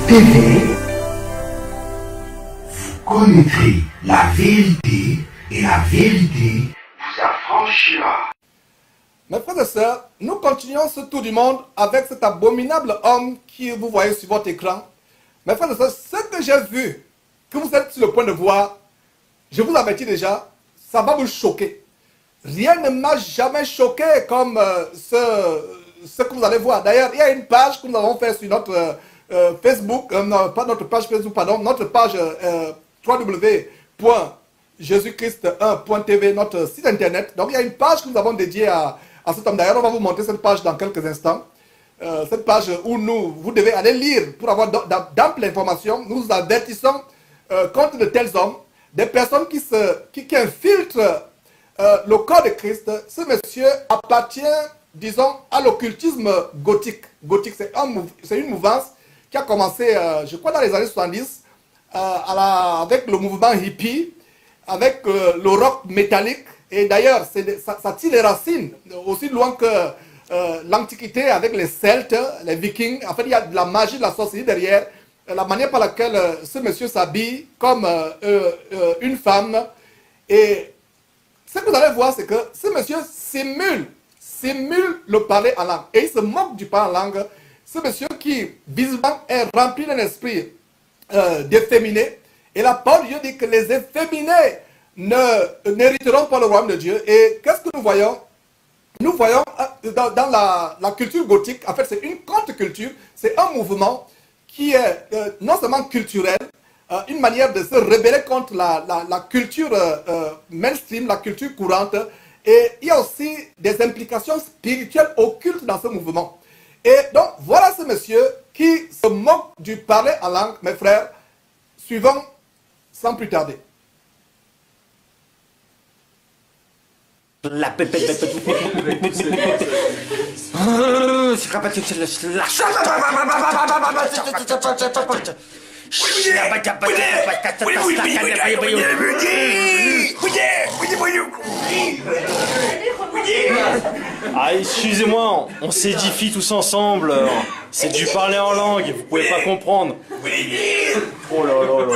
TV, vous connaîtrez la vérité et la vérité vous affranchira. Mes frères et sœurs, nous continuons ce tour du monde avec cet abominable homme qui vous voyez sur votre écran. Mes frères et sœurs, ce que j'ai vu, que vous êtes sur le point de voir, je vous avertis déjà, ça va vous choquer. Rien ne m'a jamais choqué comme ce que vous allez voir. D'ailleurs, il y a une page que nous avons fait sur notre Facebook, non, pas notre page Facebook, pardon, notre page www.jesuschrist1.tv, notre site internet. Donc il y a une page que nous avons dédiée à cet homme. D'ailleurs, on va vous montrer cette page dans quelques instants. Cette page où vous devez aller lire pour avoir d'amples informations. Nous vous avertissons contre de tels hommes, des personnes qui infiltrent le corps de Christ. Ce monsieur appartient, disons, à l'occultisme gothique. Gothique, c'est une mouvance qui a commencé, je crois, dans les années 70, avec le mouvement hippie, avec le rock métallique. Et d'ailleurs, ça tire les racines aussi loin que l'Antiquité avec les Celtes, les Vikings. En fait, il y a de la magie, de la sorcellerie derrière. La manière par laquelle ce monsieur s'habille comme une femme. Et ce que vous allez voir, c'est que ce monsieur simule le parler en langue. Et il se moque du parler en langue. Ce monsieur qui, visiblement, est rempli d'un esprit d'efféminé. Et la parole de Dieu dit que les efféminés n'hériteront pas le royaume de Dieu. Et qu'est-ce que nous voyons? Nous voyons dans la culture gothique, en fait, c'est une contre-culture. C'est un mouvement qui est non seulement culturel, une manière de se rebeller contre la culture mainstream, la culture courante. Et il y a aussi des implications spirituelles occultes dans ce mouvement. Et donc, voilà ce monsieur qui se moque du parler en langue, mes frères. Suivons sans plus tarder. La pépette. Ah, excusez-moi, on s'édifie tous ensemble. C'est du parler en langue, vous pouvez pas comprendre. Oh là là là là.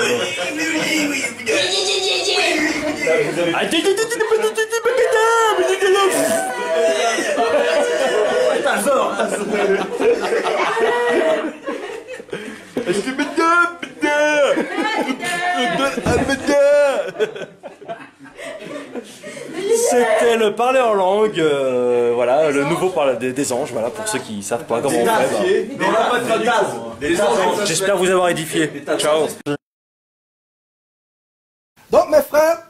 C'était le parler en langue, voilà, le nouveau parler des anges, voilà, pour ceux qui savent pas comment on fait. J'espère vous avoir édifié. Ciao. Donc mes frères,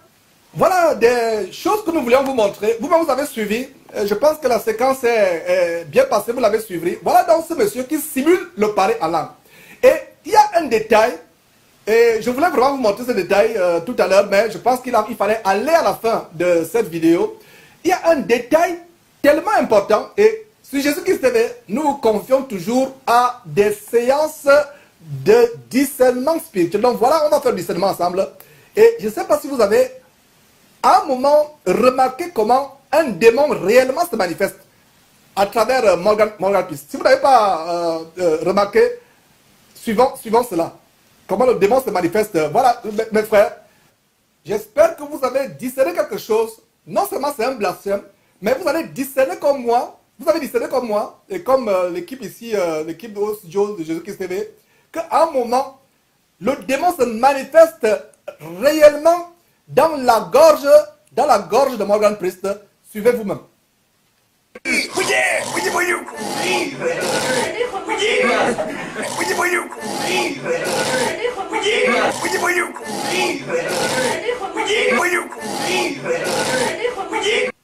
voilà des choses que nous voulions vous montrer. Vous-même vous avez suivi. Je pense que la séquence est bien passée, vous l'avez suivi. Voilà donc ce monsieur qui simule le parler en langue. Et il y a un détail, et je voulais vraiment vous montrer ce détail tout à l'heure, mais je pense qu'il fallait aller à la fin de cette vidéo. Il y a un détail tellement important, et sur Jésus-Christ TV, nous vous confions toujours à des séances de discernement spirituel. Donc voilà, on va faire du discernement ensemble. Et je ne sais pas si vous avez à un moment remarqué comment un démon réellement se manifeste à travers Morgan Peace. Si vous n'avez pas remarqué, suivons cela. Comment le démon se manifeste. Voilà, mes frères. J'espère que vous avez discerné quelque chose. Non seulement c'est un blasphème, mais vous allez discerner comme moi. Vous avez discerné comme moi, et comme l'équipe ici, l'équipe de studio de Jésus-Christ TV, qu'à un moment, le démon se manifeste réellement dans la gorge de Morgan Priest. Suivez vous-même.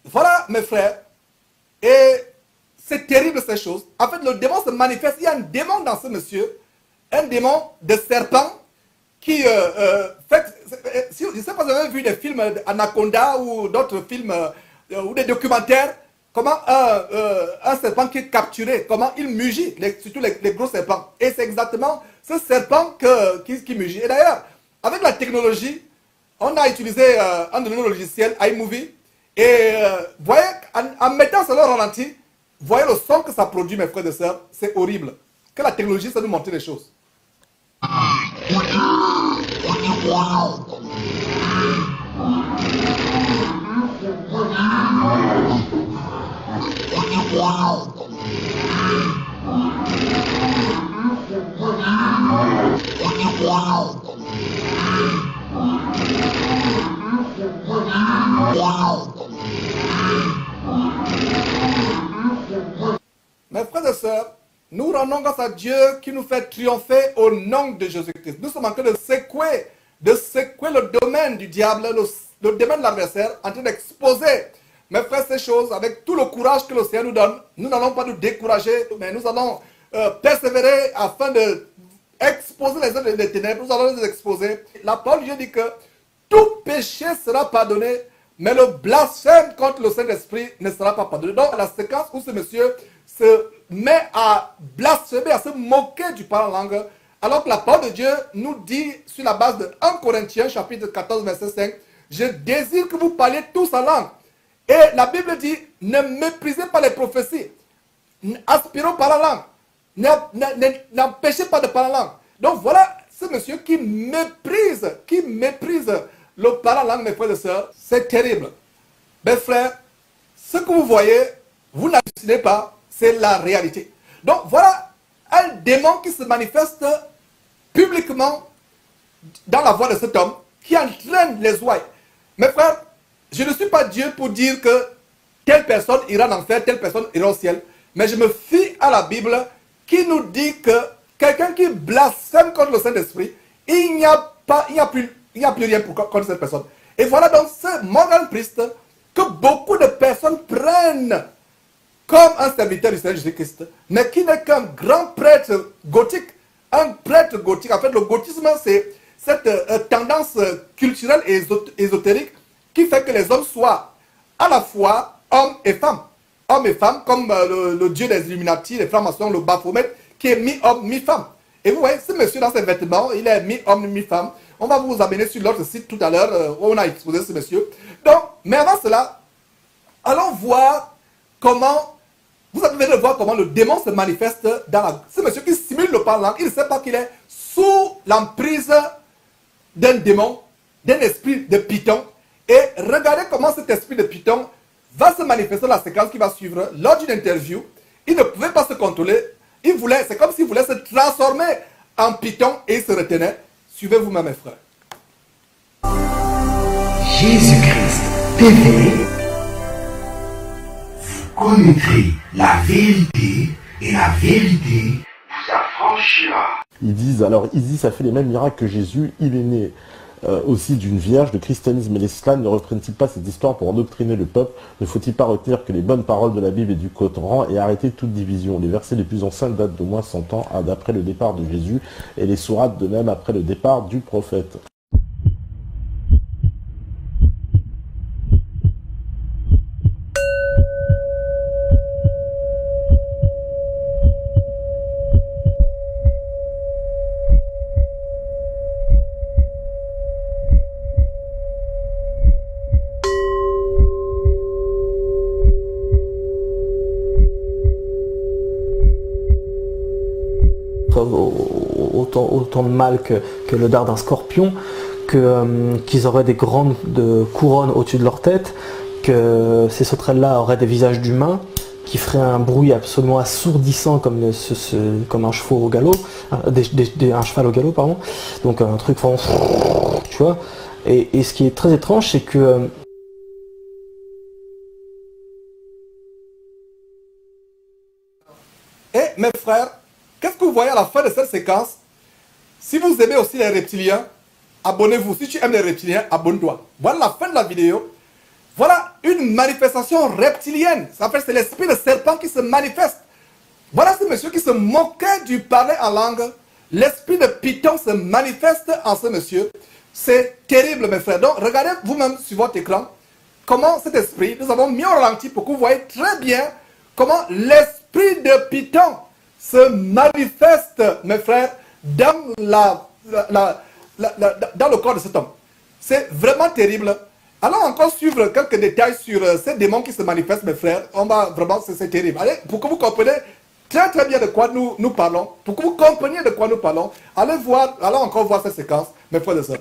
Voilà mes frères. Et c'est terrible ces choses. En fait, le démon se manifeste. Il y a un démon dans ce monsieur. Un démon de serpent qui fait... Je ne sais pas si vous avez vu des films Anaconda ou d'autres films ou des documentaires. Comment un serpent qui est capturé, comment il mugit, surtout les gros serpents. Et c'est exactement ce serpent qui mugit. Et d'ailleurs, avec la technologie, on a utilisé un de nos logiciels, iMovie. Et voyez, en mettant cela au ralenti, voyez le son que ça produit, mes frères et sœurs. C'est horrible. Que la technologie, ça nous montre des choses. Mes frères et sœurs, nous rendons grâce à Dieu qui nous fait triompher au nom de Jésus-Christ. Nous sommes en train de secouer le domaine du diable, le domaine de l'adversaire, en train d'exposer, mes frères, ces choses avec tout le courage que le Seigneur nous donne. Nous n'allons pas nous décourager, mais nous allons persévérer afin de exposer les œuvres des ténèbres. Nous allons les exposer. La parole de Dieu dit que tout péché sera pardonné, mais le blasphème contre le Saint-Esprit ne sera pas pardonné. Donc, la séquence où ce monsieur se met à blasphémer, à se moquer du parler en langue, alors que la parole de Dieu nous dit, sur la base de 1 Corinthiens, chapitre 14, verset 5, « Je désire que vous parliez tous en langue. » Et la Bible dit, ne méprisez pas les prophéties. Aspirons par la langue. N'empêchez pas de parler en langue. Donc voilà ce monsieur qui méprise le parler en langue, mes frères et sœurs. C'est terrible. Mes frères, ce que vous voyez, vous n'hallucinez pas, c'est la réalité. Donc voilà un démon qui se manifeste publiquement dans la voix de cet homme qui entraîne les ouailles. Mes frères, je ne suis pas Dieu pour dire que telle personne ira en enfer, telle personne ira au ciel. Mais je me fie à la Bible qui nous dit que quelqu'un qui blasphème contre le Saint-Esprit, il n'y a plus rien contre cette personne. Et voilà donc ce Morgan Priest que beaucoup de personnes prennent comme un serviteur du Seigneur Jésus-Christ, mais qui n'est qu'un grand prêtre gothique. Un prêtre gothique. En fait, le gothisme, c'est cette tendance culturelle et ésotérique qui fait que les hommes soient à la fois hommes et femmes. Hommes et femmes, comme le dieu des Illuminati, les francs-maçons, le Baphomet, qui est mi-homme, mi-femme. Et vous voyez, ce monsieur dans ses vêtements, il est mi-homme, mi-femme. On va vous amener sur l'autre site tout à l'heure où on a exposé ce monsieur. Donc, mais avant cela, allons voir comment, vous allez voir comment le démon se manifeste dans ce monsieur qui simule le parlant. Il ne sait pas qu'il est sous l'emprise d'un démon, d'un esprit de Python. Et regardez comment cet esprit de Python va se manifester dans la séquence qui va suivre. Lors d'une interview, il ne pouvait pas se contrôler. C'est comme s'il voulait se transformer en Python et il se retenait. Suivez vous-même, mes frères. Jésus-Christ TV. Vous connaîtrez la vérité et la vérité vous affranchira. Ils disent, alors Isis a fait les mêmes miracles que Jésus, il est né aussi d'une vierge. Le christianisme et l'islam ne reprennent-ils pas cette histoire pour endoctriner le peuple? Ne faut-il pas retenir que les bonnes paroles de la Bible et du Coran et arrêter toute division? Les versets les plus anciens datent d'au moins 100 ans d'après le départ de Jésus et les sourates de même après le départ du prophète. Autant de mal que le dard d'un scorpion, qu'ils auraient des grandes couronnes au-dessus de leur tête, que ces sauterelles-là auraient des visages d'humains, qui feraient un bruit absolument assourdissant comme un cheval au galop, un cheval au galop, pardon. Donc un truc vraiment, tu vois. Et ce qui est très étrange, c'est que Et mes frères, qu'est-ce que vous voyez à la fin de cette séquence? Si vous aimez aussi les reptiliens, abonnez-vous. Si tu aimes les reptiliens, abonne-toi. Voilà la fin de la vidéo. Voilà une manifestation reptilienne. Ça fait c'est l'esprit de serpent qui se manifeste. Voilà ce monsieur qui se moquait du parler en langue. L'esprit de Python se manifeste en ce monsieur. C'est terrible, mes frères. Donc, regardez vous-même sur votre écran comment cet esprit, nous avons mis au ralenti pour que vous voyez très bien comment l'esprit de Python se manifeste, mes frères, dans, dans le corps de cet homme. C'est vraiment terrible. Allons encore suivre quelques détails sur ces démons qui se manifestent, mes frères. On va vraiment, c'est terrible. Allez, pour que vous compreniez très très bien de quoi nous parlons, pour que vous compreniez de quoi nous parlons, allez voir, allons encore voir cette séquence, mes frères et sœurs.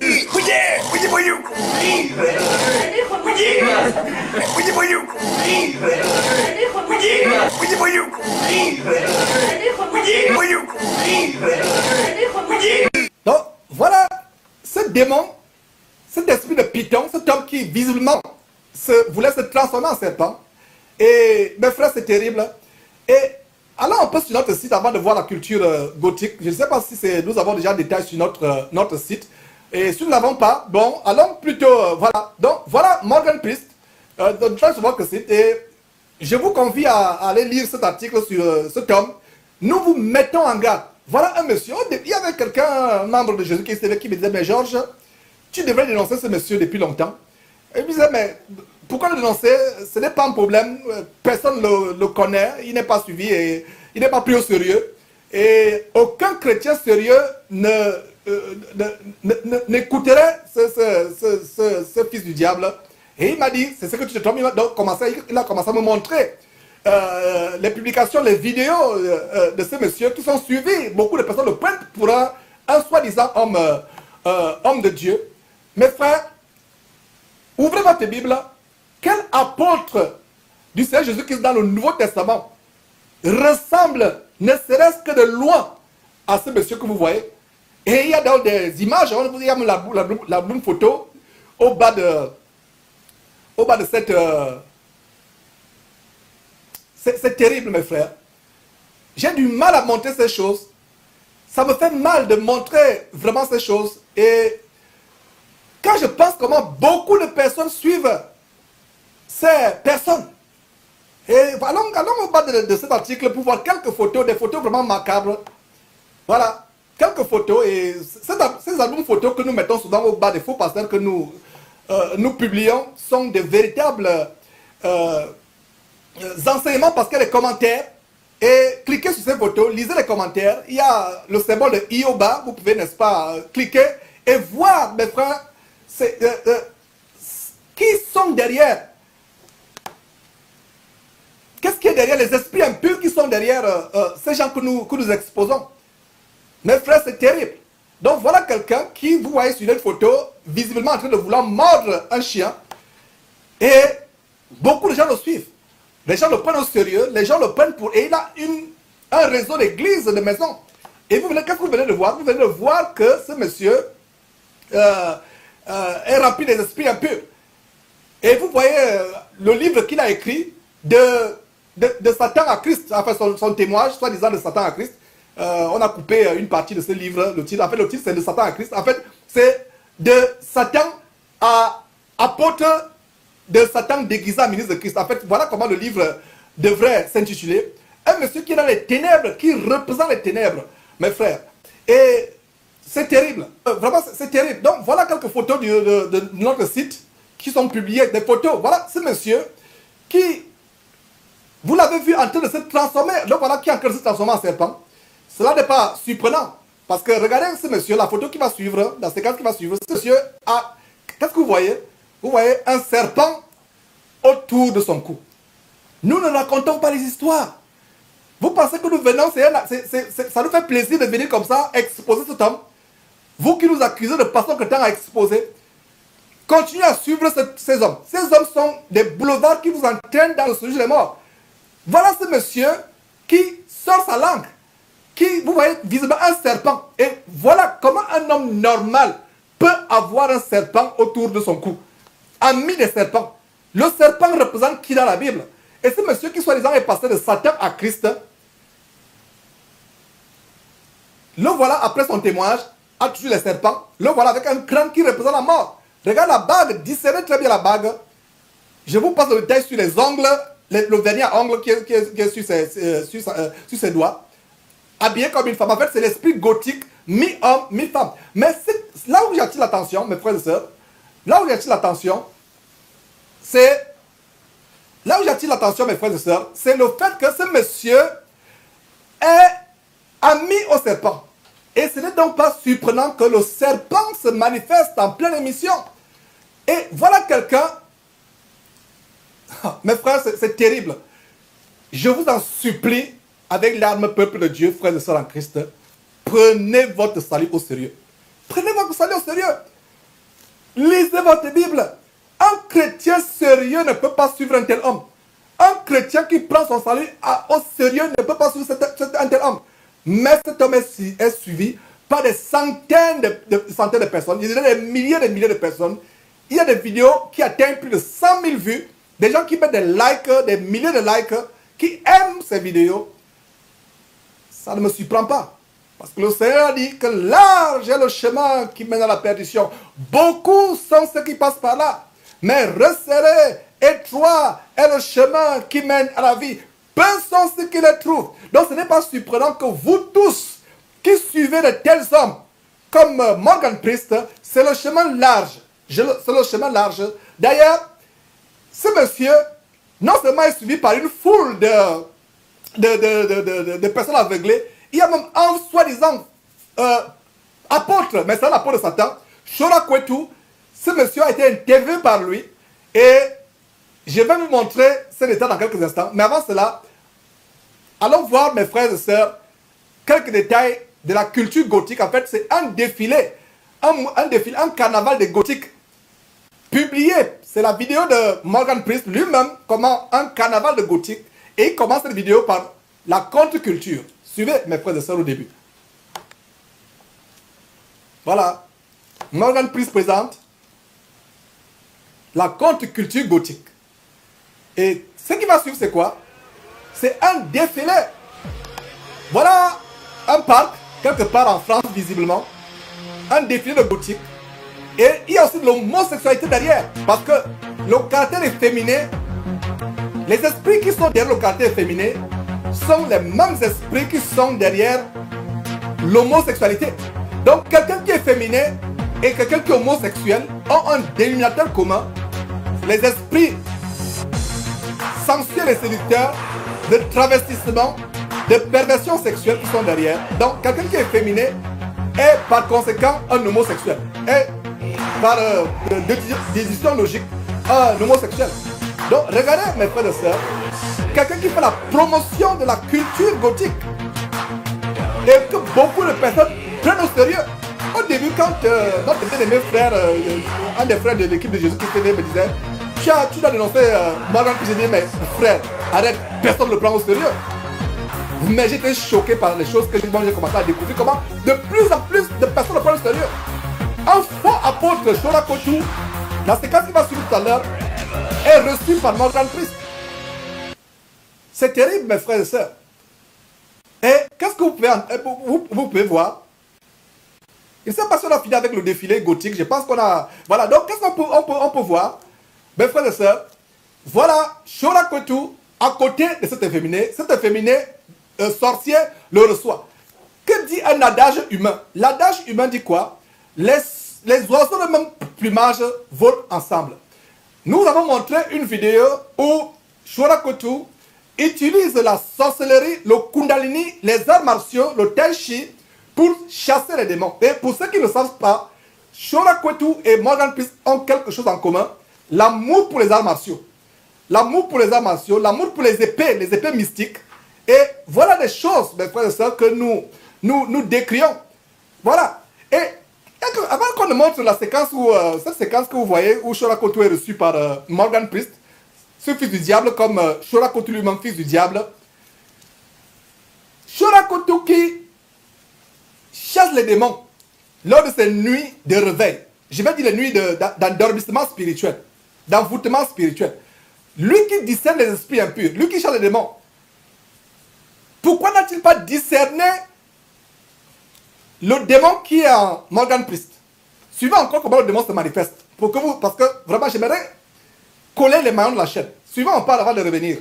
Donc, voilà ce démon, cet esprit de Python, cet homme qui visiblement voulait se transformer en serpent. Et mes frères, c'est terrible. Et alors on peut sur notre site avant de voir la culture gothique. Je ne sais pas si nous avons déjà des détails sur notre site. Et si nous n'avons pas, bon, allons plutôt, voilà. Donc voilà Morgan Priest, très souvent que site. Et je vous convie à aller lire cet article sur cet homme. Nous vous mettons en garde. Voilà un monsieur, il y avait quelqu'un, un membre de Jésus qui me disait, mais Georges, tu devrais dénoncer ce monsieur depuis longtemps. Et il me disait, mais pourquoi le dénoncer? Ce n'est pas un problème, personne ne le connaît, il n'est pas suivi et il n'est pas pris au sérieux. Et aucun chrétien sérieux n'écouterait ce fils du diable. Et il m'a dit, c'est ce que tu te trompes. Il a commencé à me montrer les publications, les vidéos de ce monsieur qui sont suivis. Beaucoup de personnes le prennent pour un soi-disant homme de Dieu. Mes frères, ouvrez votre Bible. Quel apôtre du Seigneur Jésus-Christ dans le Nouveau Testament ressemble, ne serait-ce que de loin, à ce monsieur que vous voyez? Et il y a dans des images, il y a la bonne photo au bas de cette... c'est terrible, mes frères. J'ai du mal à montrer ces choses. Ça me fait mal de montrer vraiment ces choses. Et quand je pense comment beaucoup de personnes suivent ces personnes. Et allons au bas de cet article pour voir quelques photos, des photos vraiment macabres. Voilà, quelques photos. Et ces albums photos que nous mettons souvent au bas des faux pasteurs que nous publions sont de véritables enseignements parce qu'il y a des commentaires. Et cliquez sur ces photos, lisez les commentaires. Il y a le symbole de i au bas. Vous pouvez, n'est-ce pas, cliquer et voir, mes frères, qui sont derrière. Qu'est-ce qui est derrière les esprits impurs qui sont derrière ces gens que nous exposons? Mes frères, c'est terrible. Donc voilà quelqu'un qui, vous voyez sur une photo, visiblement en train de vouloir mordre un chien. Et beaucoup de gens le suivent. Les gens le prennent au sérieux, les gens le prennent pour... Et il a un réseau d'églises, de maisons. Et qu'est-ce que vous venez de voir? Vous venez de voir que ce monsieur est rempli des esprits impurs. Et vous voyez le livre qu'il a écrit de Satan à Christ, enfin son témoignage, soi-disant de Satan à Christ. On a coupé une partie de ce livre, le titre c'est de Satan à Christ. En fait, c'est de Satan à apôtre, de Satan déguisé en ministre de Christ. En fait, voilà comment le livre devrait s'intituler. Un monsieur qui est dans les ténèbres, qui représente les ténèbres, mes frères. Et c'est terrible. Vraiment, c'est terrible. Donc, voilà quelques photos de notre site qui sont publiées, des photos. Voilà ce monsieur qui, vous l'avez vu en train de se transformer. Donc, voilà qui est en train de se transformer en serpent. Cela n'est pas surprenant. Parce que regardez ce monsieur, la photo qui va suivre, la séquence qui va suivre, ce monsieur a... Qu'est-ce que vous voyez? Vous voyez un serpent autour de son cou. Nous ne racontons pas les histoires. Vous pensez que nous venons, ça nous fait plaisir de venir comme ça, exposer cet homme. Vous qui nous accusez de passer le temps à exposer, continuez à suivre ces hommes. Ces hommes sont des boulevards qui vous entraînent dans le sujet des morts. Voilà ce monsieur qui sort sa langue, qui, vous voyez, visiblement un serpent. Et voilà comment un homme normal peut avoir un serpent autour de son cou. Ami des serpents. Le serpent représente qui dans la Bible? Et ce monsieur qui soi-disant est passé de Satan à Christ, le voilà après son témoignage, a tué les serpents, le voilà avec un crâne qui représente la mort. Regarde la bague, discernez très bien la bague. Je vous passe le détail sur les ongles, le vernis à ongles qui est sur ses doigts. Habillé comme une femme. En fait, c'est l'esprit gothique, mi-homme, mi-femme. Mais là où j'attire l'attention, mes frères et sœurs, là où j'attire l'attention, c'est... Là où j'attire l'attention, mes frères et sœurs, c'est le fait que ce monsieur est ami au serpent. Et ce n'est donc pas surprenant que le serpent se manifeste en pleine émission. Et voilà quelqu'un... Mes frères, c'est terrible. Je vous en supplie, avec l'arme peuple de Dieu, frères et sœurs en Christ, prenez votre salut au sérieux. Prenez votre salut au sérieux. Lisez votre Bible. Un chrétien sérieux ne peut pas suivre un tel homme. Un chrétien qui prend son salut au sérieux ne peut pas suivre un tel homme. Mais cet homme est suivi par des centaines de personnes. Il y a des milliers de personnes. Il y a des vidéos qui atteignent plus de 100 000 vues. Des gens qui mettent des likes, des milliers de likes, qui aiment ces vidéos. Ça ne me surprend pas. Parce que le Seigneur a dit que large est le chemin qui mène à la perdition. Beaucoup sont ceux qui passent par là. Mais resserré, étroit est le chemin qui mène à la vie. Peu sont ceux qui le trouvent. Donc ce n'est pas surprenant que vous tous qui suivez de tels hommes comme Morgan Priest, c'est le chemin large. C'est le chemin large. D'ailleurs, ce monsieur, non seulement est suivi par une foule de personnes aveuglées, il y a même un soi-disant apôtre, mais c'est l'apôtre de Satan, Shora Kwetu. Ce monsieur a été interviewé par lui et je vais vous montrer cet état dans quelques instants. Mais avant cela, allons voir, mes frères et sœurs, quelques détails de la culture gothique. En fait, c'est un défilé, un carnaval de gothique publié. C'est la vidéo de Morgan Priest lui-même, comment un carnaval de gothique. Et il commence cette vidéo par la contre-culture. Suivez, mes frères et sœurs, au début. Voilà. Morgan Priest présente la contre-culture gothique. Et ce qui va suivre, c'est quoi? C'est un défilé. Voilà un parc, quelque part en France, visiblement. Un défilé de gothique. Et il y a aussi de l'homosexualité derrière. Parce que le caractère efféminé, les esprits qui sont derrière le caractère efféminé, sont les mêmes esprits qui sont derrière l'homosexualité. Donc quelqu'un qui est féminin et quelqu'un qui est homosexuel ont un dénominateur commun. Les esprits sensuels et séducteurs de travestissement, de perversion sexuelle qui sont derrière. Donc quelqu'un qui est féminin est par conséquent un homosexuel. Et par décision logique, un homosexuel. Donc regardez mes frères et sœurs, quelqu'un qui fait la promotion de la culture gothique et que beaucoup de personnes prennent au sérieux. Au début, quand notre bien-aimé frère, un des frères de l'équipe de Jésus Christ me disait, tu dois dénoncer Morgan Priest. J'ai dit, mais frère, arrête, personne ne le prend au sérieux. Mais j'étais choqué par les choses que j'ai commencé à découvrir, comment de plus en plus de personnes le prennent au sérieux. Un faux apôtre, Shora Kwetu, la séquence qui va suivre tout à l'heure, est reçu par Morgan Priest. C'est terrible, mes frères et sœurs. Et qu'est-ce que vous pouvez voir? Il s'est passé, on a fini avec le défilé gothique. Je pense qu'on a... Voilà, donc qu'est-ce qu'on peut voir? Mes frères et sœurs, voilà Shora Kwetu à côté de cet efféminé. Cet efféminé sorcier le reçoit. Que dit un adage humain? L'adage humain dit quoi? Les oiseaux de même plumage volent ensemble. Nous avons montré une vidéo où Shora Kwetu utilise la sorcellerie, le kundalini, les arts martiaux, le tai chi pour chasser les démons. Et pour ceux qui ne savent pas, Shora Kwetu et Morgan Priest ont quelque chose en commun. L'amour pour les arts martiaux. L'amour pour les arts martiaux, l'amour pour les épées mystiques. Et voilà des choses, mes frères et sœurs, que nous décrions. Voilà. Et avant qu'on ne montre la séquence où, cette séquence que vous voyez, où Shora Kwetu est reçu par Morgan Priest, ce fils du diable, comme Shora Kwetu lui-même, fils du diable. Shora Kwetu qui chasse les démons lors de ces nuits de réveil. Je vais dire les nuits d'endormissement spirituel, d'envoûtement spirituel. Lui qui discerne les esprits impurs, lui qui chasse les démons, pourquoi n'a-t-il pas discerné le démon qui est en Morgan Priest? Suivez encore comment le démon se manifeste. Parce que vraiment, j'aimerais coller les maillons de la chaîne. Suivez, on parle avant de revenir.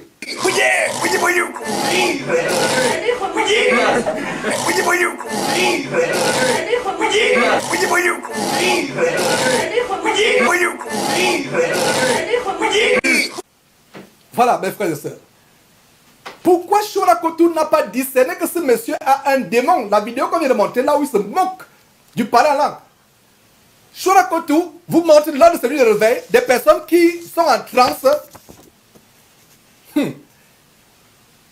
Voilà, mes frères et sœurs. Pourquoi Shora Kwetu n'a pas discerné que ce monsieur a un démon? La vidéo qu'on vient de montrer, là où il se moque du parler en langue. Shora Kwetu vous montre lors de celui de réveil des personnes qui sont en transe.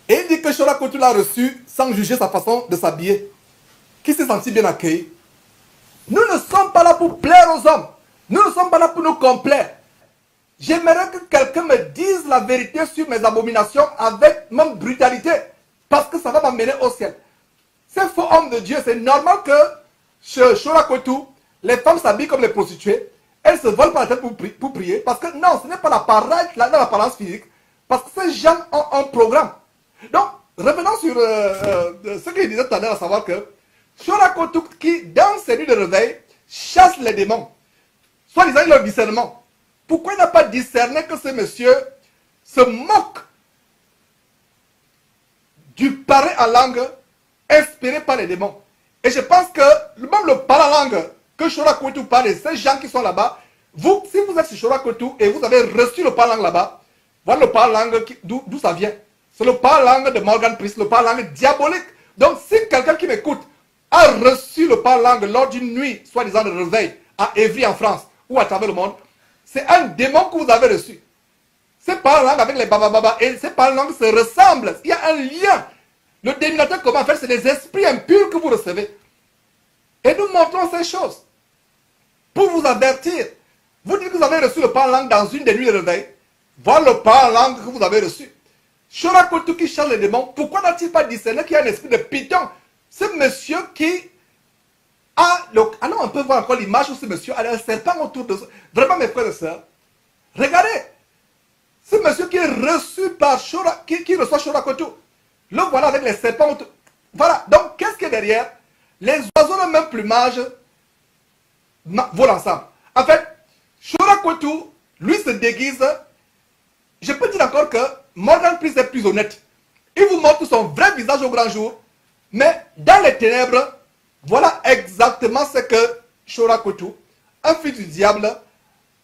Et il dit que Shora Kotu l'a reçu sans juger sa façon de s'habiller. Qui s'est senti bien accueilli. Nous ne sommes pas là pour plaire aux hommes. Nous ne sommes pas là pour nous complaire. J'aimerais que quelqu'un me dise la vérité sur mes abominations avec même brutalité. Parce que ça va m'amener au ciel. Ces faux hommes de Dieu, c'est normal que chez Shora Kotu, les femmes s'habillent comme les prostituées. Elles se volent par la tête pour prier. Parce que non, ce n'est pas l'apparence physique. Parce que ces gens ont un programme. Donc, revenons sur ce qu'il disait tout à l'heure, à savoir que Shora Kotu, qui, dans ses nuits de réveil, chasse les démons. Soit disant, il a le discernement. Pourquoi il n'a pas discerné que ce monsieur se moque du parler en langue inspiré par les démons? Et je pense que même le parler en langue que Shora Kotu parle, et ces gens qui sont là-bas, vous, si vous êtes sur Shora Kotu et vous avez reçu le parler en langue là-bas, voilà le parler en langue d'où ça vient. C'est le parler en langue de Morgan Priest, le parler en langue diabolique. Donc si quelqu'un qui m'écoute a reçu le parler en langue lors d'une nuit, soi-disant de réveil, à Évry en France, ou à travers le monde, c'est un démon que vous avez reçu. C'est pas langue avec les babababa et c'est pas langue se ressemblent. Il y a un lien. Le dénominateur comment faire, c'est des esprits impurs que vous recevez. Et nous montrons ces choses. Pour vous avertir. Vous dites que vous avez reçu le parler langue dans une des nuits de réveil. Voilà le parler langue que vous avez reçu. Shora Kotu qui charge les démons, pourquoi n'a-t-il pas discerné qu'il y a un esprit de python? Ce monsieur qui a le... Alors on peut voir encore l'image où ce monsieur a un serpent autour de... Vraiment mes frères et sœurs, regardez. Ce monsieur qui est reçu par Shora, qui reçoit Shora Kotu. Le voilà avec les serpents autour. Voilà, donc qu'est-ce qu'il y a derrière? Les oiseaux de même plumage volent ensemble. En fait, Shora Kotu, lui se déguise. Je peux dire encore que Morgan Priest est plus honnête. Il vous montre son vrai visage au grand jour. Mais dans les ténèbres, voilà exactement ce que Shora Kotu, un fils du diable,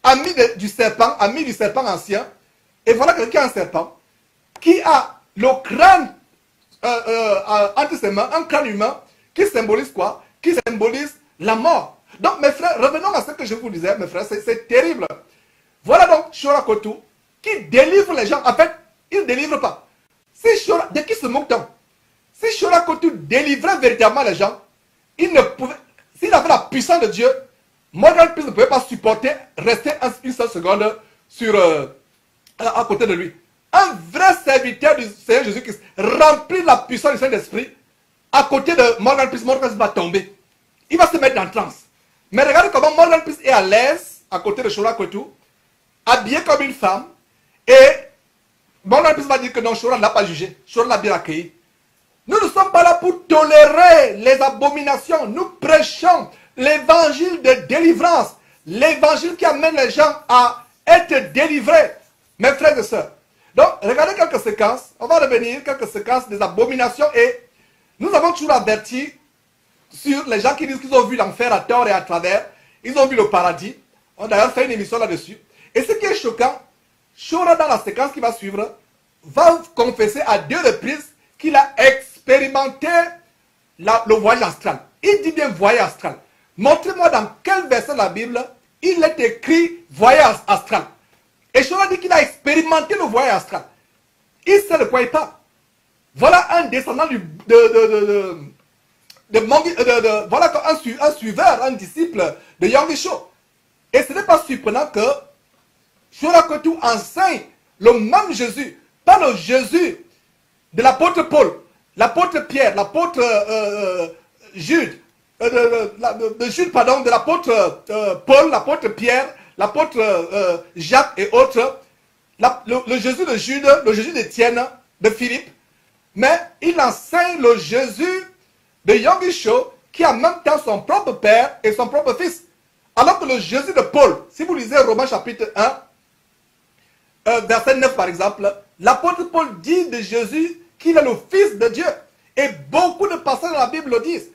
ami du serpent ancien, et voilà quelqu'un qui a un serpent, qui a le crâne entre ses mains, un crâne humain, qui symbolise quoi? Qui symbolise la mort. Donc mes frères, revenons à ce que je vous disais, mes frères, c'est terrible. Voilà donc Shora Kotu, qui délivre les gens. En fait, il ne délivre pas. De qui se moque-t-on? Si Shora Kotu délivrait véritablement les gens, il ne pouvait, s'il avait la puissance de Dieu, Morgan Priest ne pouvait pas supporter rester une seule seconde sur, à côté de lui. Un vrai serviteur du Seigneur Jésus-Christ, rempli de la puissance du Saint-Esprit, à côté de Morgan Priest va tomber. Il va se mettre en transe. Mais regardez comment Morgan Priest est à l'aise, à côté de Shora Kotu, habillé comme une femme, et Morgan Priest va dire que non, Shora ne l'a pas jugé, Shora l'a bien accueilli. Nous ne sommes pas là pour tolérer les abominations. Nous prêchons l'évangile de délivrance. L'évangile qui amène les gens à être délivrés. Mes frères et sœurs. Donc, regardez quelques séquences. On va revenir quelques séquences des abominations. Et nous avons toujours averti sur les gens qui disent qu'ils ont vu l'enfer à tort et à travers. Ils ont vu le paradis. On a d'ailleurs fait une émission là-dessus. Et ce qui est choquant, Shora dans la séquence qui va suivre, va confesser à 2 reprises qu'il a expérimenté le voyage astral. Il dit bien voyage astral. Montrez-moi dans quel verset de la Bible il est écrit voyage astral. Et Shora dit qu'il a expérimenté le voyage astral. Il sait de quoi il parle. Voilà un descendant voilà un suiveur, un disciple de Yonggi-sho. Et ce n'est pas surprenant que Shora Kotu enseigne le même Jésus, pas le Jésus de l'apôtre Paul, l'apôtre Pierre, l'apôtre Jude, de l'apôtre Paul, l'apôtre Pierre, l'apôtre Jacques et autres, le Jésus de Jude, le Jésus d'Étienne, de Philippe, mais il enseigne le Jésus de Yonggi-sho qui a en même temps son propre père et son propre fils. Alors que le Jésus de Paul, si vous lisez Romains chapitre 1, verset 9 par exemple, l'apôtre Paul dit de Jésus qu'il est le fils de Dieu. Et beaucoup de passages dans la Bible le disent.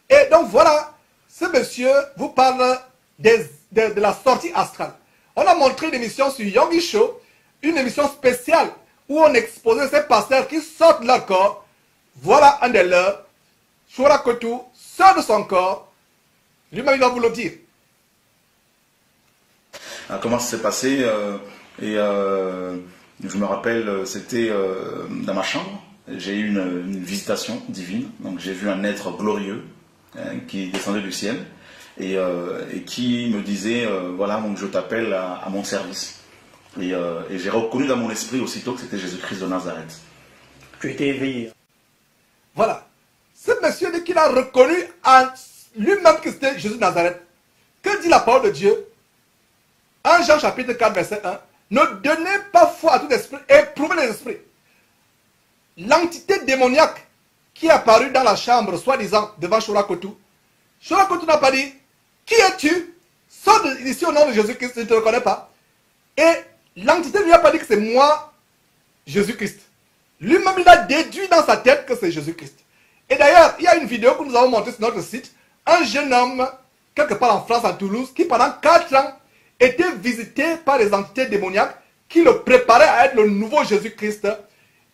Et donc voilà, ce monsieur vous parle de la sortie astrale. On a montré une émission sur Yonggi-sho, une émission spéciale où on exposait ces pasteurs qui sortent de leur corps. Voilà un des leurs, Shora Kotu, sort de son corps. Lui-même il va vous le dire. Comment ça s'est passé je me rappelle, c'était dans ma chambre. j'ai eu une visitation divine. Donc j'ai vu un être glorieux qui descendait du ciel et qui me disait voilà, donc je t'appelle à mon service. Et j'ai reconnu dans mon esprit aussitôt que c'était Jésus-Christ de Nazareth. Tu étais éveillé. Voilà. Ce monsieur dit qu'il a reconnu en lui-même que c'était Jésus de Nazareth. Que dit la parole de Dieu? 1 Jean chapitre 4 verset 1. Ne donnez pas foi à tout esprit, éprouvez les esprits. L'entité démoniaque qui est apparue dans la chambre, soi-disant, devant Shorakotu. Shorakotu n'a pas dit, qui es-tu? Sors d'ici au nom de Jésus-Christ, je ne te reconnais pas. Et l'entité ne lui a pas dit que c'est moi, Jésus-Christ. Lui-même, il a déduit dans sa tête que c'est Jésus-Christ. Et d'ailleurs, il y a une vidéo que nous avons montée sur notre site. Un jeune homme, quelque part en France, à Toulouse, qui pendant 4 ans était visité par les entités démoniaques qui le préparaient à être le nouveau Jésus-Christ.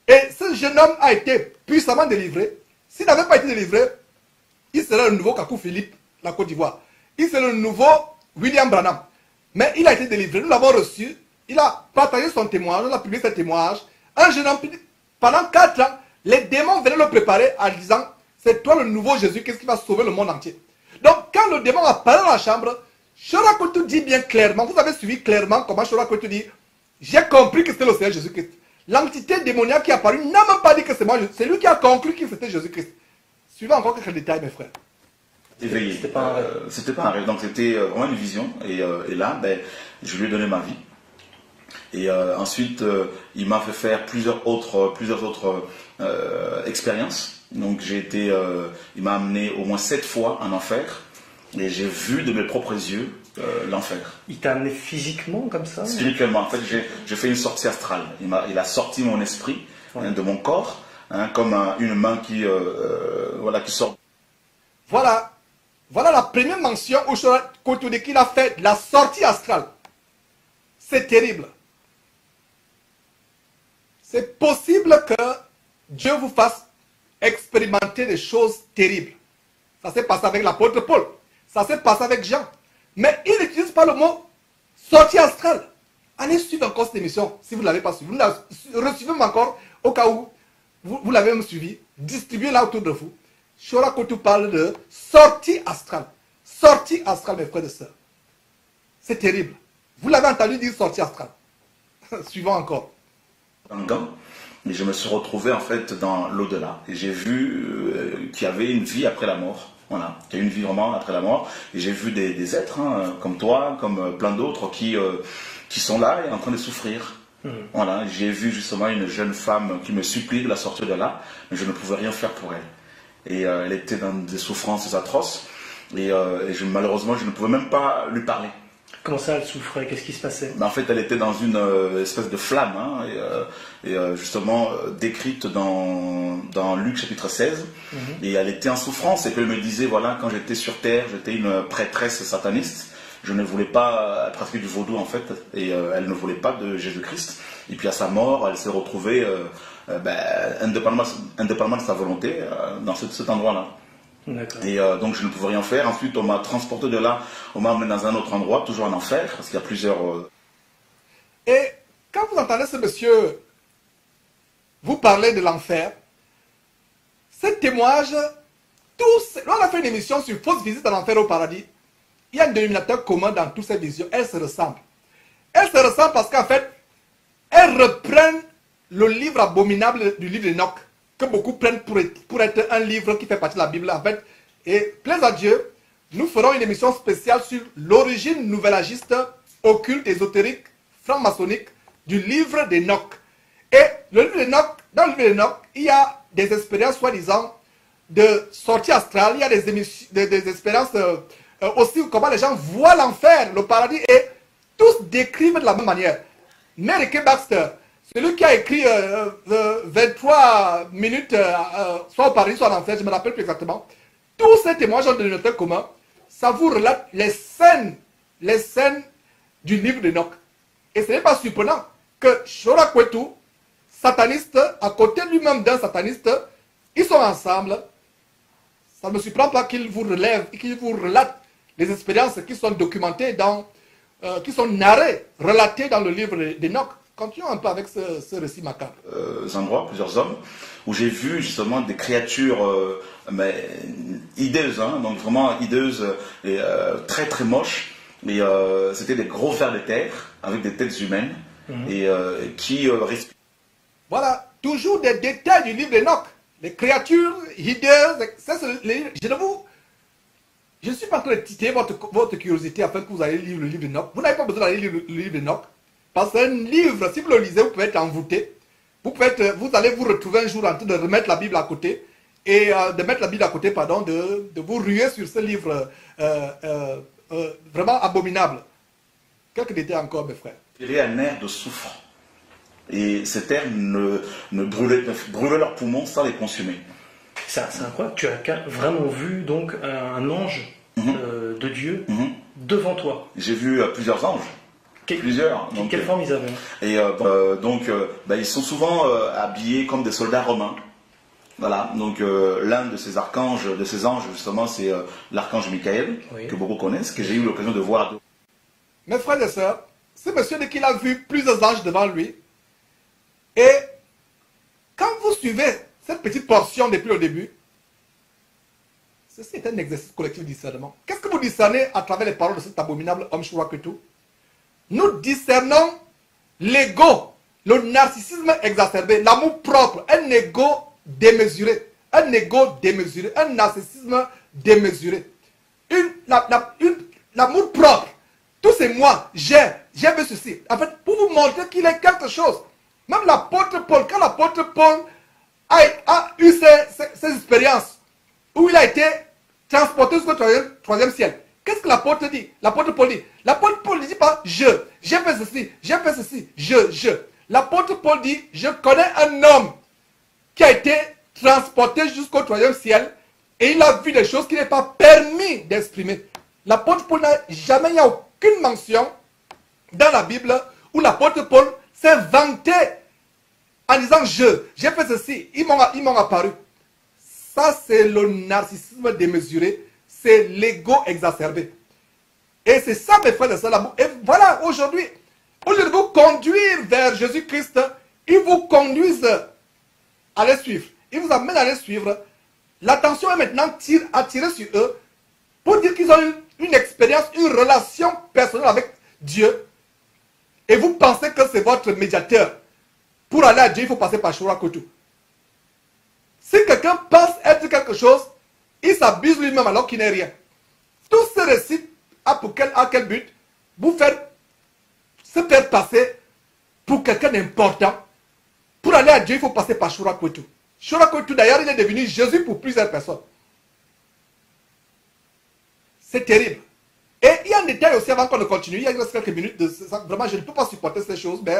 Et ce jeune homme a été puissamment délivré. S'il n'avait pas été délivré, il serait le nouveau Kakou Philippe, la Côte d'Ivoire. Il serait le nouveau William Branham. Mais il a été délivré, nous l'avons reçu. Il a partagé son témoignage, on a publié ce témoignage. Un jeune homme, pendant 4 ans, les démons venaient le préparer en disant, c'est toi le nouveau Jésus-Christ qui va sauver le monde entier. Donc quand le démon apparaît dans la chambre, Shorakotu dit bien clairement, vous avez suivi clairement comment Shorakotu dit, j'ai compris que c'était le Seigneur Jésus-Christ. L'entité démoniaque qui est apparue n'a même pas dit que c'est moi, c'est lui qui a conclu que c'était Jésus-Christ. Suivez encore quelques détails, mes frères. Éveillé. C'était pas un rêve. Donc c'était vraiment une vision. Et là, ben, je lui ai donné ma vie. Et ensuite, il m'a fait faire plusieurs autres expériences. Donc il m'a amené au moins 7 fois en enfer. Et j'ai vu de mes propres yeux l'enfer. Il t'a amené physiquement comme ça? Spirituellement. En fait, j'ai fait une sortie astrale. Il a sorti mon esprit de mon corps, comme une main qui sort. Voilà la première mention où Shorakotu dit qu'il a fait la sortie astrale. C'est terrible. C'est possible que Dieu vous fasse expérimenter des choses terribles. Ça s'est passé avec l'apôtre Paul. Ça s'est passé avec Jean. Mais il n'utilise pas le mot sortie astrale. Allez suivre encore cette émission si vous ne l'avez pas suivi. Recevez-moi encore au cas où vous l'avez même suivi. Distribuez-la autour de vous. Shorakotu parle de sortie astrale. Sortie astrale, mes frères et sœurs. C'est terrible. Vous l'avez entendu dire sortie astrale. Suivons encore. Et je me suis retrouvé en fait dans l'au-delà. Et j'ai vu qu'il y avait une vie après la mort. Voilà, qu'il y a une vie vraiment après la mort. Et j'ai vu des êtres comme toi, comme plein d'autres qui sont là et en train de souffrir. Voilà, j'ai vu justement une jeune femme qui me supplie de la sortir de là, mais je ne pouvais rien faire pour elle. Et elle était dans des souffrances atroces. Et malheureusement, je ne pouvais même pas lui parler. Comment ça, elle souffrait? Qu'est-ce qui se passait? En fait, elle était dans une espèce de flamme, justement décrite dans Luc chapitre 16. Et elle était en souffrance. Et puis elle me disait, voilà, quand j'étais sur terre, j'étais une prêtresse sataniste. Je ne voulais pas pratiquer du vaudou, en fait. Et elle ne voulait pas de Jésus-Christ. Et puis à sa mort, elle s'est retrouvée, indépendamment de sa volonté, dans cet endroit-là. Et donc je ne pouvais rien faire. Ensuite on m'a transporté de là, on m'a emmené dans un autre endroit, toujours en enfer, parce qu'il y a plusieurs... Et quand vous entendez ce monsieur vous parler de l'enfer, ce témoignage, on a fait une émission sur fausse visite à l'enfer au paradis. Il y a un dénominateur commun dans toutes ces visions, elles se ressemblent. Elles se ressemblent parce qu'en fait, elles reprennent le livre abominable du livre d'Enoch, que beaucoup prennent pour être un livre qui fait partie de la Bible, en fait. Et plaise à Dieu, nous ferons une émission spéciale sur l'origine nouvelagiste, occulte, ésotérique, franc-maçonnique du livre d'Enoch. Et le livre d'Enoch, dans le livre d'Enoch, il y a des expériences soi-disant de sortie astrale, il y a des expériences aussi comment les gens voient l'enfer, le paradis, et tous décrivent de la même manière. Mary Kay Baxter, celui qui a écrit 23 minutes, soit au paradis, soit en enfer, je ne me rappelle plus exactement. Tous ces témoignages ont de notaire commun. Ça vous relate les scènes du livre d'Enoch. Et ce n'est pas surprenant que Shorakotu, sataniste, à côté lui-même d'un sataniste, ils sont ensemble. Ça ne me surprend pas qu'il vous relève et qu'il vous relate les expériences qui sont documentées qui sont narrées, relatées dans le livre d'Enoch. Continuons un peu avec ce récit macabre. Endroits, plusieurs hommes, où j'ai vu justement des créatures mais, hideuses, hein, donc vraiment hideuses et très très moches. Et c'était des gros vers de terre avec des têtes humaines et qui respirent. Voilà, toujours des détails du livre d'Enoch. Les créatures hideuses, ça, je ne suis pas en train de titiller votre curiosité afin que vous ayez lire le livre d'Enoch. Vous n'avez pas besoin d'aller lire le livre d'Enoch. Parce que c'est un livre, si vous le lisez, vous pouvez être envoûté. Vous allez vous retrouver un jour en train de remettre la Bible à côté. Et de mettre la Bible à côté, pardon, de vous ruer sur ce livre vraiment abominable. Quelques détails encore, mes frères. Il y a un air de soufre. Et cet air ne brûlait leurs poumons sans les consumer. C'est incroyable, tu as vraiment vu donc un ange de Dieu devant toi. J'ai vu plusieurs anges. Plusieurs. Donc, quelle forme ils avaient? Et ils sont souvent habillés comme des soldats romains. Voilà, donc l'un de ces archanges, de ces anges justement, c'est l'archange Michael, que beaucoup connaissent, que j'ai eu l'occasion de voir. Mes frères et sœurs, ce monsieur dit qu'il a vu plusieurs anges devant lui. Et quand vous suivez cette petite portion depuis le début, ceci est un exercice collectif de discernement. Qu'est-ce que vous discernez à travers les paroles de cet abominable homme Shuraketu? Nous discernons l'ego, le narcissisme exacerbé, l'amour propre, un ego démesuré, un narcissisme démesuré, l'amour propre. Tout c'est moi, j'ai vu ceci. En fait, pour vous montrer qu'il est quelque chose. Même l'apôtre Paul, quand l'apôtre Paul a eu ces expériences où il a été transporté jusqu'au troisième ciel, qu'est-ce que l'apôtre dit? L'apôtre Paul dit. L'apôtre Paul ne dit pas j'ai fait ceci, je. L'apôtre Paul dit, je connais un homme qui a été transporté jusqu'au troisième ciel et il a vu des choses qui n'est pas permis d'exprimer. L'apôtre Paul n'a jamais, il n'y a aucune mention dans la Bible où l'apôtre Paul s'est vanté en disant j'ai fait ceci, ils m'ont apparu. Ça c'est le narcissisme démesuré, c'est l'ego exacerbé. Et c'est ça mes frères et sœurs. Et voilà aujourd'hui, au lieu de vous conduire vers Jésus-Christ, ils vous conduisent à les suivre. Ils vous amènent à les suivre. L'attention est maintenant attirée sur eux pour dire qu'ils ont une expérience, une relation personnelle avec Dieu. Et vous pensez que c'est votre médiateur. Pour aller à Dieu, il faut passer par Shuraketu. Si quelqu'un pense être quelque chose, il s'abuse lui-même alors qu'il n'est rien. Tout ce récit a quel but? Vous se faire passer pour quelqu'un d'important. Pour aller à Dieu, il faut passer par Shuraketu. Shuraketu, d'ailleurs, il est devenu Jésus pour plusieurs personnes. C'est terrible. Et il y a un détail aussi avant qu'on ne continue. Il y a reste quelques minutes de ça. Vraiment, je ne peux pas supporter ces choses, mais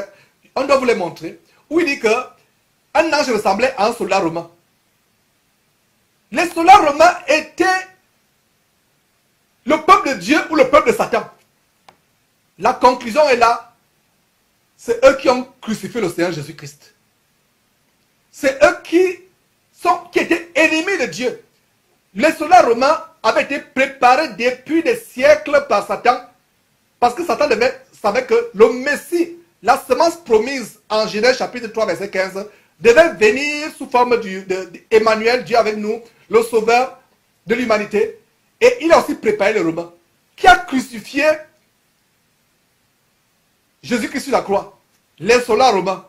on doit vous les montrer. Où il dit que un ange ressemblait à un soldat romain. Les soldats romains étaient le peuple de Dieu ou le peuple de Satan. La conclusion est là. C'est eux qui ont crucifié le Seigneur Jésus-Christ. C'est eux qui étaient ennemis de Dieu. Les soldats romains avaient été préparés depuis des siècles par Satan. Parce que Satan savait que le Messie, la semence promise en Genèse chapitre 3 verset 15, devait venir sous forme d'Emmanuel, Dieu avec nous, le sauveur de l'humanité. Et il a aussi préparé les Romains, qui a crucifié Jésus-Christ sur la croix, les soldats romains.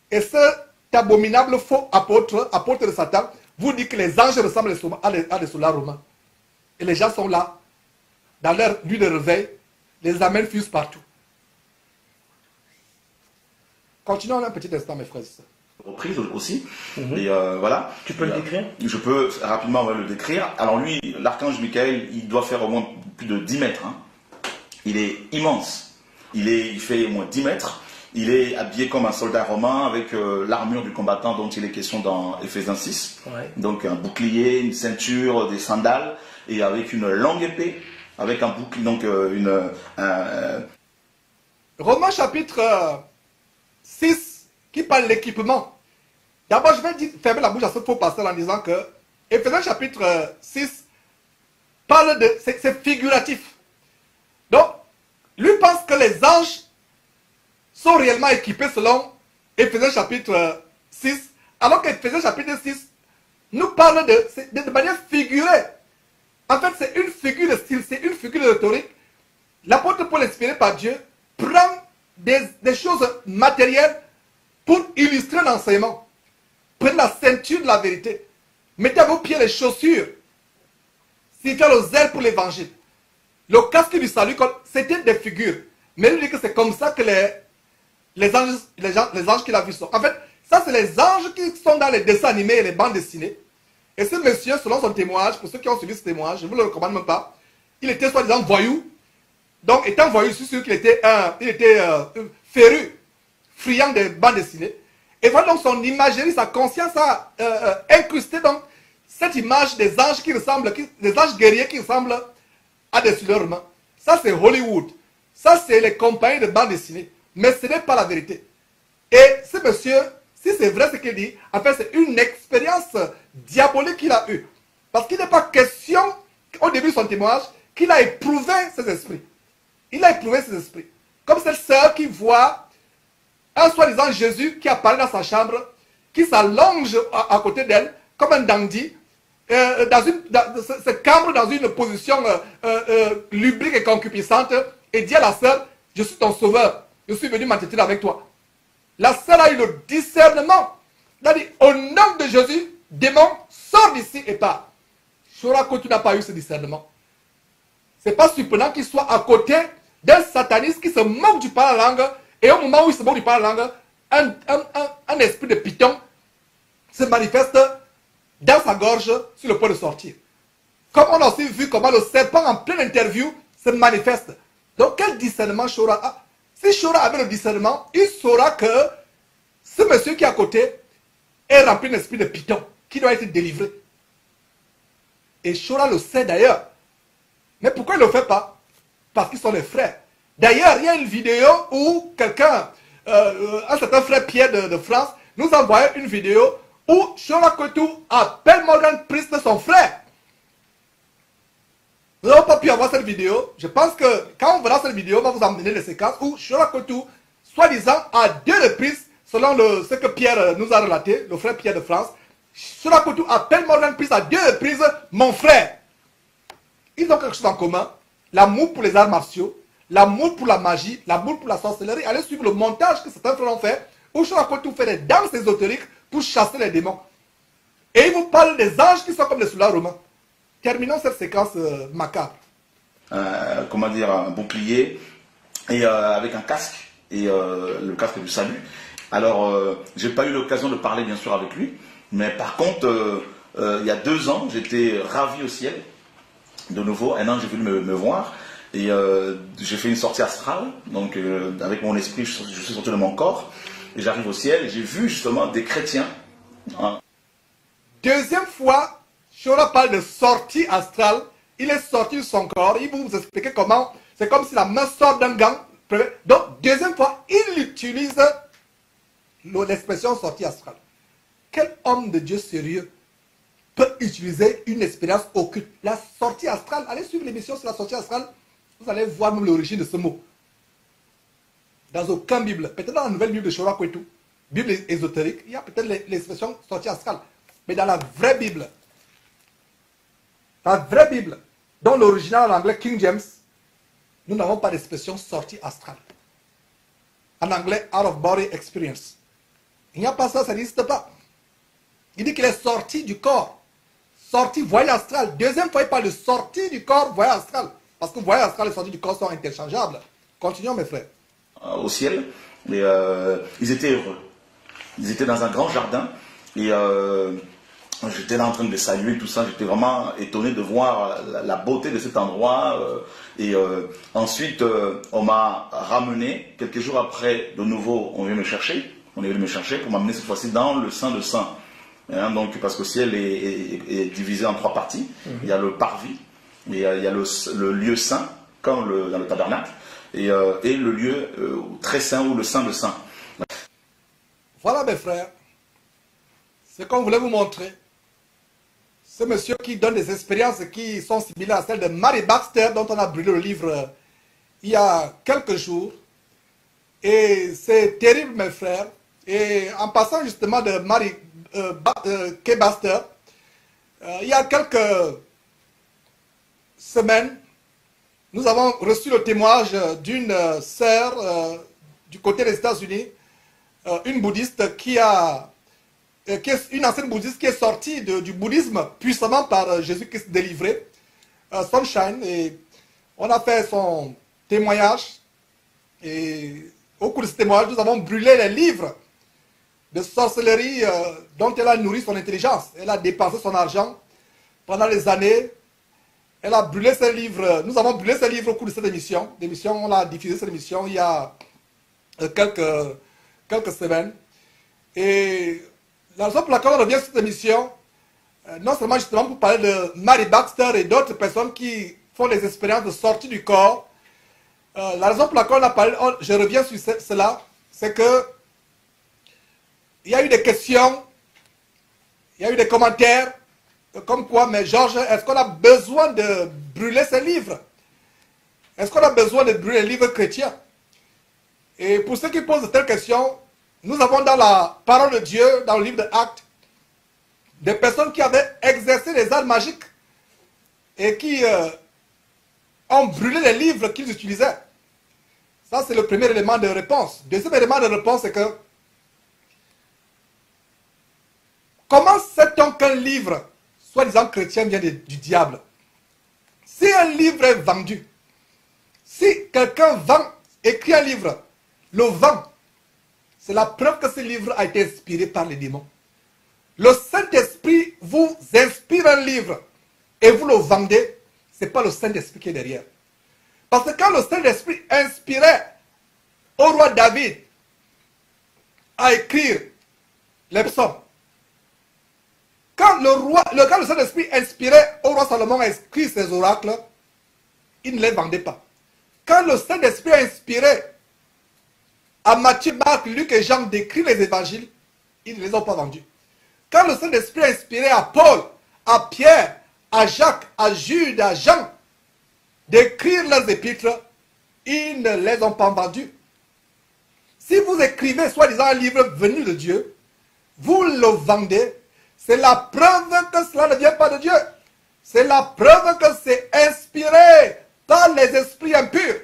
Et cet abominable faux apôtre de Satan, vous dit que les anges ressemblent à des soldats romains. Et les gens sont là, dans leur nuit de réveil, les amènent fusent partout. Continuons un petit instant, mes frères et sœurs. Reprise aussi. Et voilà. Tu peux le décrire? Je peux rapidement le décrire. Alors lui, l'archange Michael, il doit faire au moins plus de 10 mètres. Hein. Il est immense. Il fait au moins 10 mètres. Il est habillé comme un soldat romain avec l'armure du combattant dont il est question dans Éphésiens 6. Ouais. Donc un bouclier, une ceinture, des sandales et avec une longue épée, avec un bouclier, donc Romains chapitre 6 qui parle de l'équipement. D'abord, je vais fermer la bouche à ce faux pasteur en disant que Éphésiens chapitre 6 parle de... C'est figuratif. Donc, lui pense que les anges sont réellement équipés selon Éphésiens chapitre 6, alors qu'Éphésiens chapitre 6 nous parle de manière figurée. En fait, c'est une figure de style, c'est une figure de rhétorique. L'apôtre Paul, inspiré par Dieu, prend des choses matérielles pour illustrer l'enseignement. Prenez la ceinture de la vérité. Mettez à vos pieds les chaussures. Signifiant le zèle pour l'évangile. Le casque du salut, c'était des figures. Mais il dit que c'est comme ça que les anges qu'il a vus sont. En fait, ça c'est les anges qui sont dans les dessins animés et les bandes dessinées. Et ce monsieur, selon son témoignage, pour ceux qui ont suivi ce témoignage, je ne vous le recommande même pas, il était soi-disant voyou. Donc, étant voyou, je suis sûr qu'il était, féru, friand des bandes dessinées. Et voilà donc son imagerie, sa conscience a incrusté donc cette image des anges qui ressemblent, des anges guerriers qui ressemblent à des souleurs humains. Ça c'est Hollywood. Ça c'est les compagnies de bandes dessinées. Mais ce n'est pas la vérité. Et ce monsieur, si c'est vrai ce qu'il dit, en fait c'est une expérience diabolique qu'il a eue. Parce qu'il n'est pas question, au début de son témoignage, qu'il a éprouvé ses esprits. Il a éprouvé ses esprits. Comme cette sœur qui voit un soi-disant Jésus qui apparaît dans sa chambre, qui s'allonge à côté d'elle, comme un dandy, se cambre dans une position lubrique et concupiscente, et dit à la sœur, je suis ton sauveur, je suis venu m'entretenir avec toi. La sœur a eu le discernement. Elle a dit, au nom de Jésus, démon, sors d'ici et pars. Shorako, tu n'as pas eu ce discernement. Ce n'est pas surprenant qu'il soit à côté d'un sataniste qui se moque du parler en langue, et au moment où il se moque du parler en langue, un esprit de python se manifeste dans sa gorge sur le point de sortir. Comme on a aussi vu comment le serpent en pleine interview se manifeste. Donc quel discernement Shora a? Si Shora avait le discernement, il saura que ce monsieur qui est à côté est rempli d'un esprit de python qui doit être délivré. Et Shora le sait d'ailleurs. Mais pourquoi il ne le fait pas? Parce qu'ils sont les frères. D'ailleurs, il y a une vidéo où quelqu'un, un certain frère Pierre de France, nous a envoyé une vidéo où Shora Kotu appelle Morgan Priest son frère. Nous n'avons pas pu avoir cette vidéo. Je pense que quand on verra cette vidéo, on va vous emmener les séquences où Shora Kotu, soi-disant, à 2 reprises, selon ce que Pierre nous a relaté, le frère Pierre de France, Shora Kotu appelle Morgan Priest à 2 reprises mon frère. Ils ont quelque chose en commun. L'amour pour les arts martiaux, l'amour pour la magie, l'amour pour la sorcellerie. Allez suivre le montage que certains frères ont fait, où Shora Kotu fait des danses ésotériques pour chasser les démons. Et il vous parle des anges qui sont comme les soldats romains. Terminons cette séquence macabre. Comment dire, un bouclier, et avec un casque, et le casque du salut. Alors, j'ai pas eu l'occasion de parler bien sûr avec lui, mais par contre, il y a 2 ans, j'étais ravi au ciel. De nouveau, un ange est venu me voir, et j'ai fait une sortie astrale, donc avec mon esprit, je suis sorti de mon corps, et j'arrive au ciel, et j'ai vu justement des chrétiens. Hein. Deuxième fois, Shora parle de sortie astrale. Il est sorti de son corps. Il vous expliquer comment. C'est comme si la main sort d'un gant. Donc, deuxième fois, il utilise l'expression sortie astrale. Quel homme de Dieu sérieux peut utiliser une expérience occulte? La sortie astrale, allez suivre l'émission sur la sortie astrale. Vous allez voir même l'origine de ce mot. Dans aucun Bible, peut-être dans la nouvelle Bible de Shora Kotu, Bible ésotérique, il y a peut-être l'expression sortie astrale. Mais dans la vraie Bible, dont l'original en anglais King James, nous n'avons pas d'expression sortie astrale. En anglais, out of body experience. Il n'y a pas ça, ça n'existe pas. Il dit qu'il est sorti du corps. Sorti, voyage astral. Deuxième fois, il parle de sortie du corps, voyage astral. Parce que voyage astral et sortie du corps sont interchangeables. Continuons, mes frères. Au ciel, et ils étaient heureux. Ils étaient dans un grand jardin, et j'étais là en train de les saluer, tout ça. J'étais vraiment étonné de voir la beauté de cet endroit. Et ensuite, on m'a ramené. Quelques jours après, de nouveau, on est venu me chercher pour m'amener cette fois-ci dans le Saint de Saints. Hein, donc, parce que le ciel est divisé en 3 parties. Il y a le parvis, il y a le lieu saint, comme dans le tabernacle, et le lieu très saint ou le Saint de Saints. Voilà, mes frères, ce qu'on voulait vous montrer. Ce monsieur qui donne des expériences qui sont similaires à celles de Mary Baxter, dont on a brûlé le livre il y a quelques jours. Et c'est terrible, mes frères. Et en passant justement de Mary Kay Baxter, il y a quelques semaines, nous avons reçu le témoignage d'une sœur du côté des États-Unis, une bouddhiste qui est une ancienne bouddhiste qui est sortie du bouddhisme puissamment par Jésus-Christ délivré, Sunshine, et on a fait son témoignage. Et au cours de ce témoignage, nous avons brûlé les livres de sorcellerie dont elle a nourri son intelligence. Elle a dépensé son argent pendant des années. Elle a brûlé ses livres. Nous avons brûlé ses livres au cours de cette émission. On a diffusé cette émission il y a quelques semaines. Et la raison pour laquelle on revient sur cette émission, non seulement justement pour parler de Mary Baxter et d'autres personnes qui font des expériences de sortie du corps. La raison pour laquelle on a parlé, je reviens sur cela, c'est que il y a eu des questions, il y a eu des commentaires, comme quoi, mais Georges, est-ce qu'on a besoin de brûler ces livres? Est-ce qu'on a besoin de brûler les livres chrétiens? Et pour ceux qui posent de telles questions, nous avons dans la parole de Dieu, dans le livre de Actes, des personnes qui avaient exercé les arts magiques et qui ont brûlé les livres qu'ils utilisaient. Ça, c'est le premier élément de réponse. Deuxième élément de réponse, c'est que comment sait-on qu'un livre, soi-disant chrétien, vient du diable? Si un livre est vendu, si quelqu'un écrit un livre, le vend, c'est la preuve que ce livre a été inspiré par les démons. Le Saint-Esprit vous inspire un livre et vous le vendez, ce n'est pas le Saint-Esprit qui est derrière. Parce que quand le Saint-Esprit inspirait au roi David à écrire les psaumes, quand le Saint-Esprit inspirait au roi Salomon à écrire ses oracles, il ne les vendait pas. Quand le Saint-Esprit a inspiré à Matthieu, Marc, Luc et Jean d'écrire les évangiles, ils ne les ont pas vendus. Quand le Saint-Esprit a inspiré à Paul, à Pierre, à Jacques, à Jude, à Jean d'écrire leurs épîtres, ils ne les ont pas vendus. Si vous écrivez soi-disant un livre venu de Dieu, vous le vendez, c'est la preuve que cela ne vient pas de Dieu. C'est la preuve que c'est inspiré par les esprits impurs.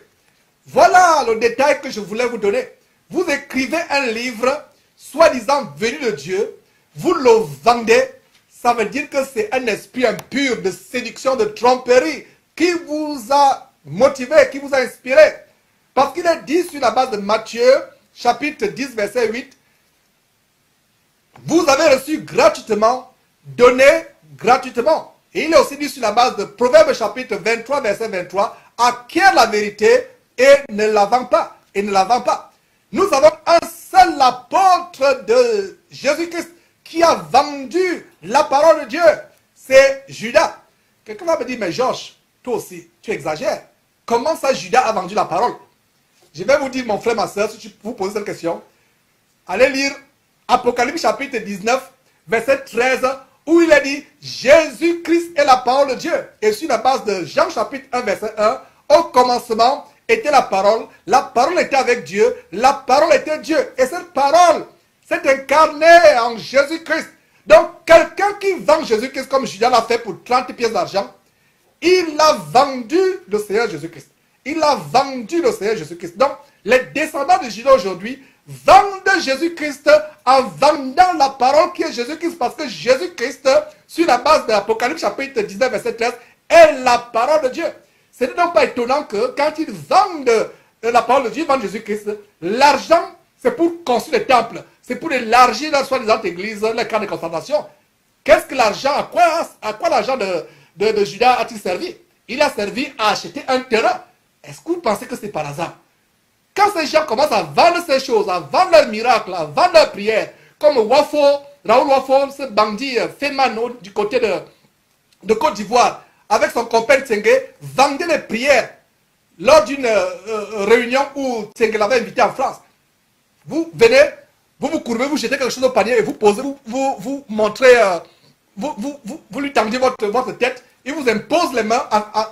Voilà le détail que je voulais vous donner. Vous écrivez un livre, soi-disant venu de Dieu, vous le vendez, ça veut dire que c'est un esprit impur de séduction, de tromperie, qui vous a motivé, qui vous a inspiré. Parce qu'il est dit sur la base de Matthieu, chapitre 10, verset 8, vous avez reçu gratuitement, donné gratuitement. Et il est aussi dit sur la base de Proverbes chapitre 23, verset 23, acquiert la vérité et ne la vend pas. Et ne la vend pas. Nous avons un seul apôtre de Jésus-Christ qui a vendu la parole de Dieu. C'est Judas. Quelqu'un va me dire, mais Georges, toi aussi, tu exagères. Comment ça Judas a vendu la parole? Je vais vous dire, mon frère, ma soeur, si tu vous posez cette question, allez lire Apocalypse chapitre 19, verset 13, où il est dit, Jésus-Christ est la parole de Dieu. Et sur la base de Jean chapitre 1, verset 1, au commencement était la parole était avec Dieu, la parole était Dieu. Et cette parole s'est incarnée en Jésus-Christ. Donc, quelqu'un qui vend Jésus-Christ comme Judas l'a fait pour 30 pièces d'argent, il a vendu le Seigneur Jésus-Christ. Il a vendu le Seigneur Jésus-Christ. Donc, les descendants de Judas aujourd'hui vendent Jésus-Christ en vendant la parole qui est Jésus-Christ. Parce que Jésus-Christ, sur la base de l'Apocalypse chapitre 19, verset 13, est la parole de Dieu. Ce n'est donc pas étonnant que quand ils vendent la parole de Dieu, ils vendent Jésus-Christ, l'argent, c'est pour construire des temples. C'est pour élargir la soi-disant église, les camps de concentration. Qu'est-ce que l'argent, à quoi l'argent de Judas a-t-il servi? Il a servi à acheter un terrain. Est-ce que vous pensez que c'est par hasard? Quand ces gens commencent à vendre ces choses, à vendre leurs miracles, à vendre leurs prières, comme Raoul Wafo, ce bandit Femano du côté de Côte d'Ivoire, avec son compagnon Tsenge, vendait les prières lors d'une réunion où Tsenge l'avait invité en France. Vous venez, vous courbez, vous jetez quelque chose au panier et vous posez, vous montrez, vous lui tendez votre tête, il vous impose les mains,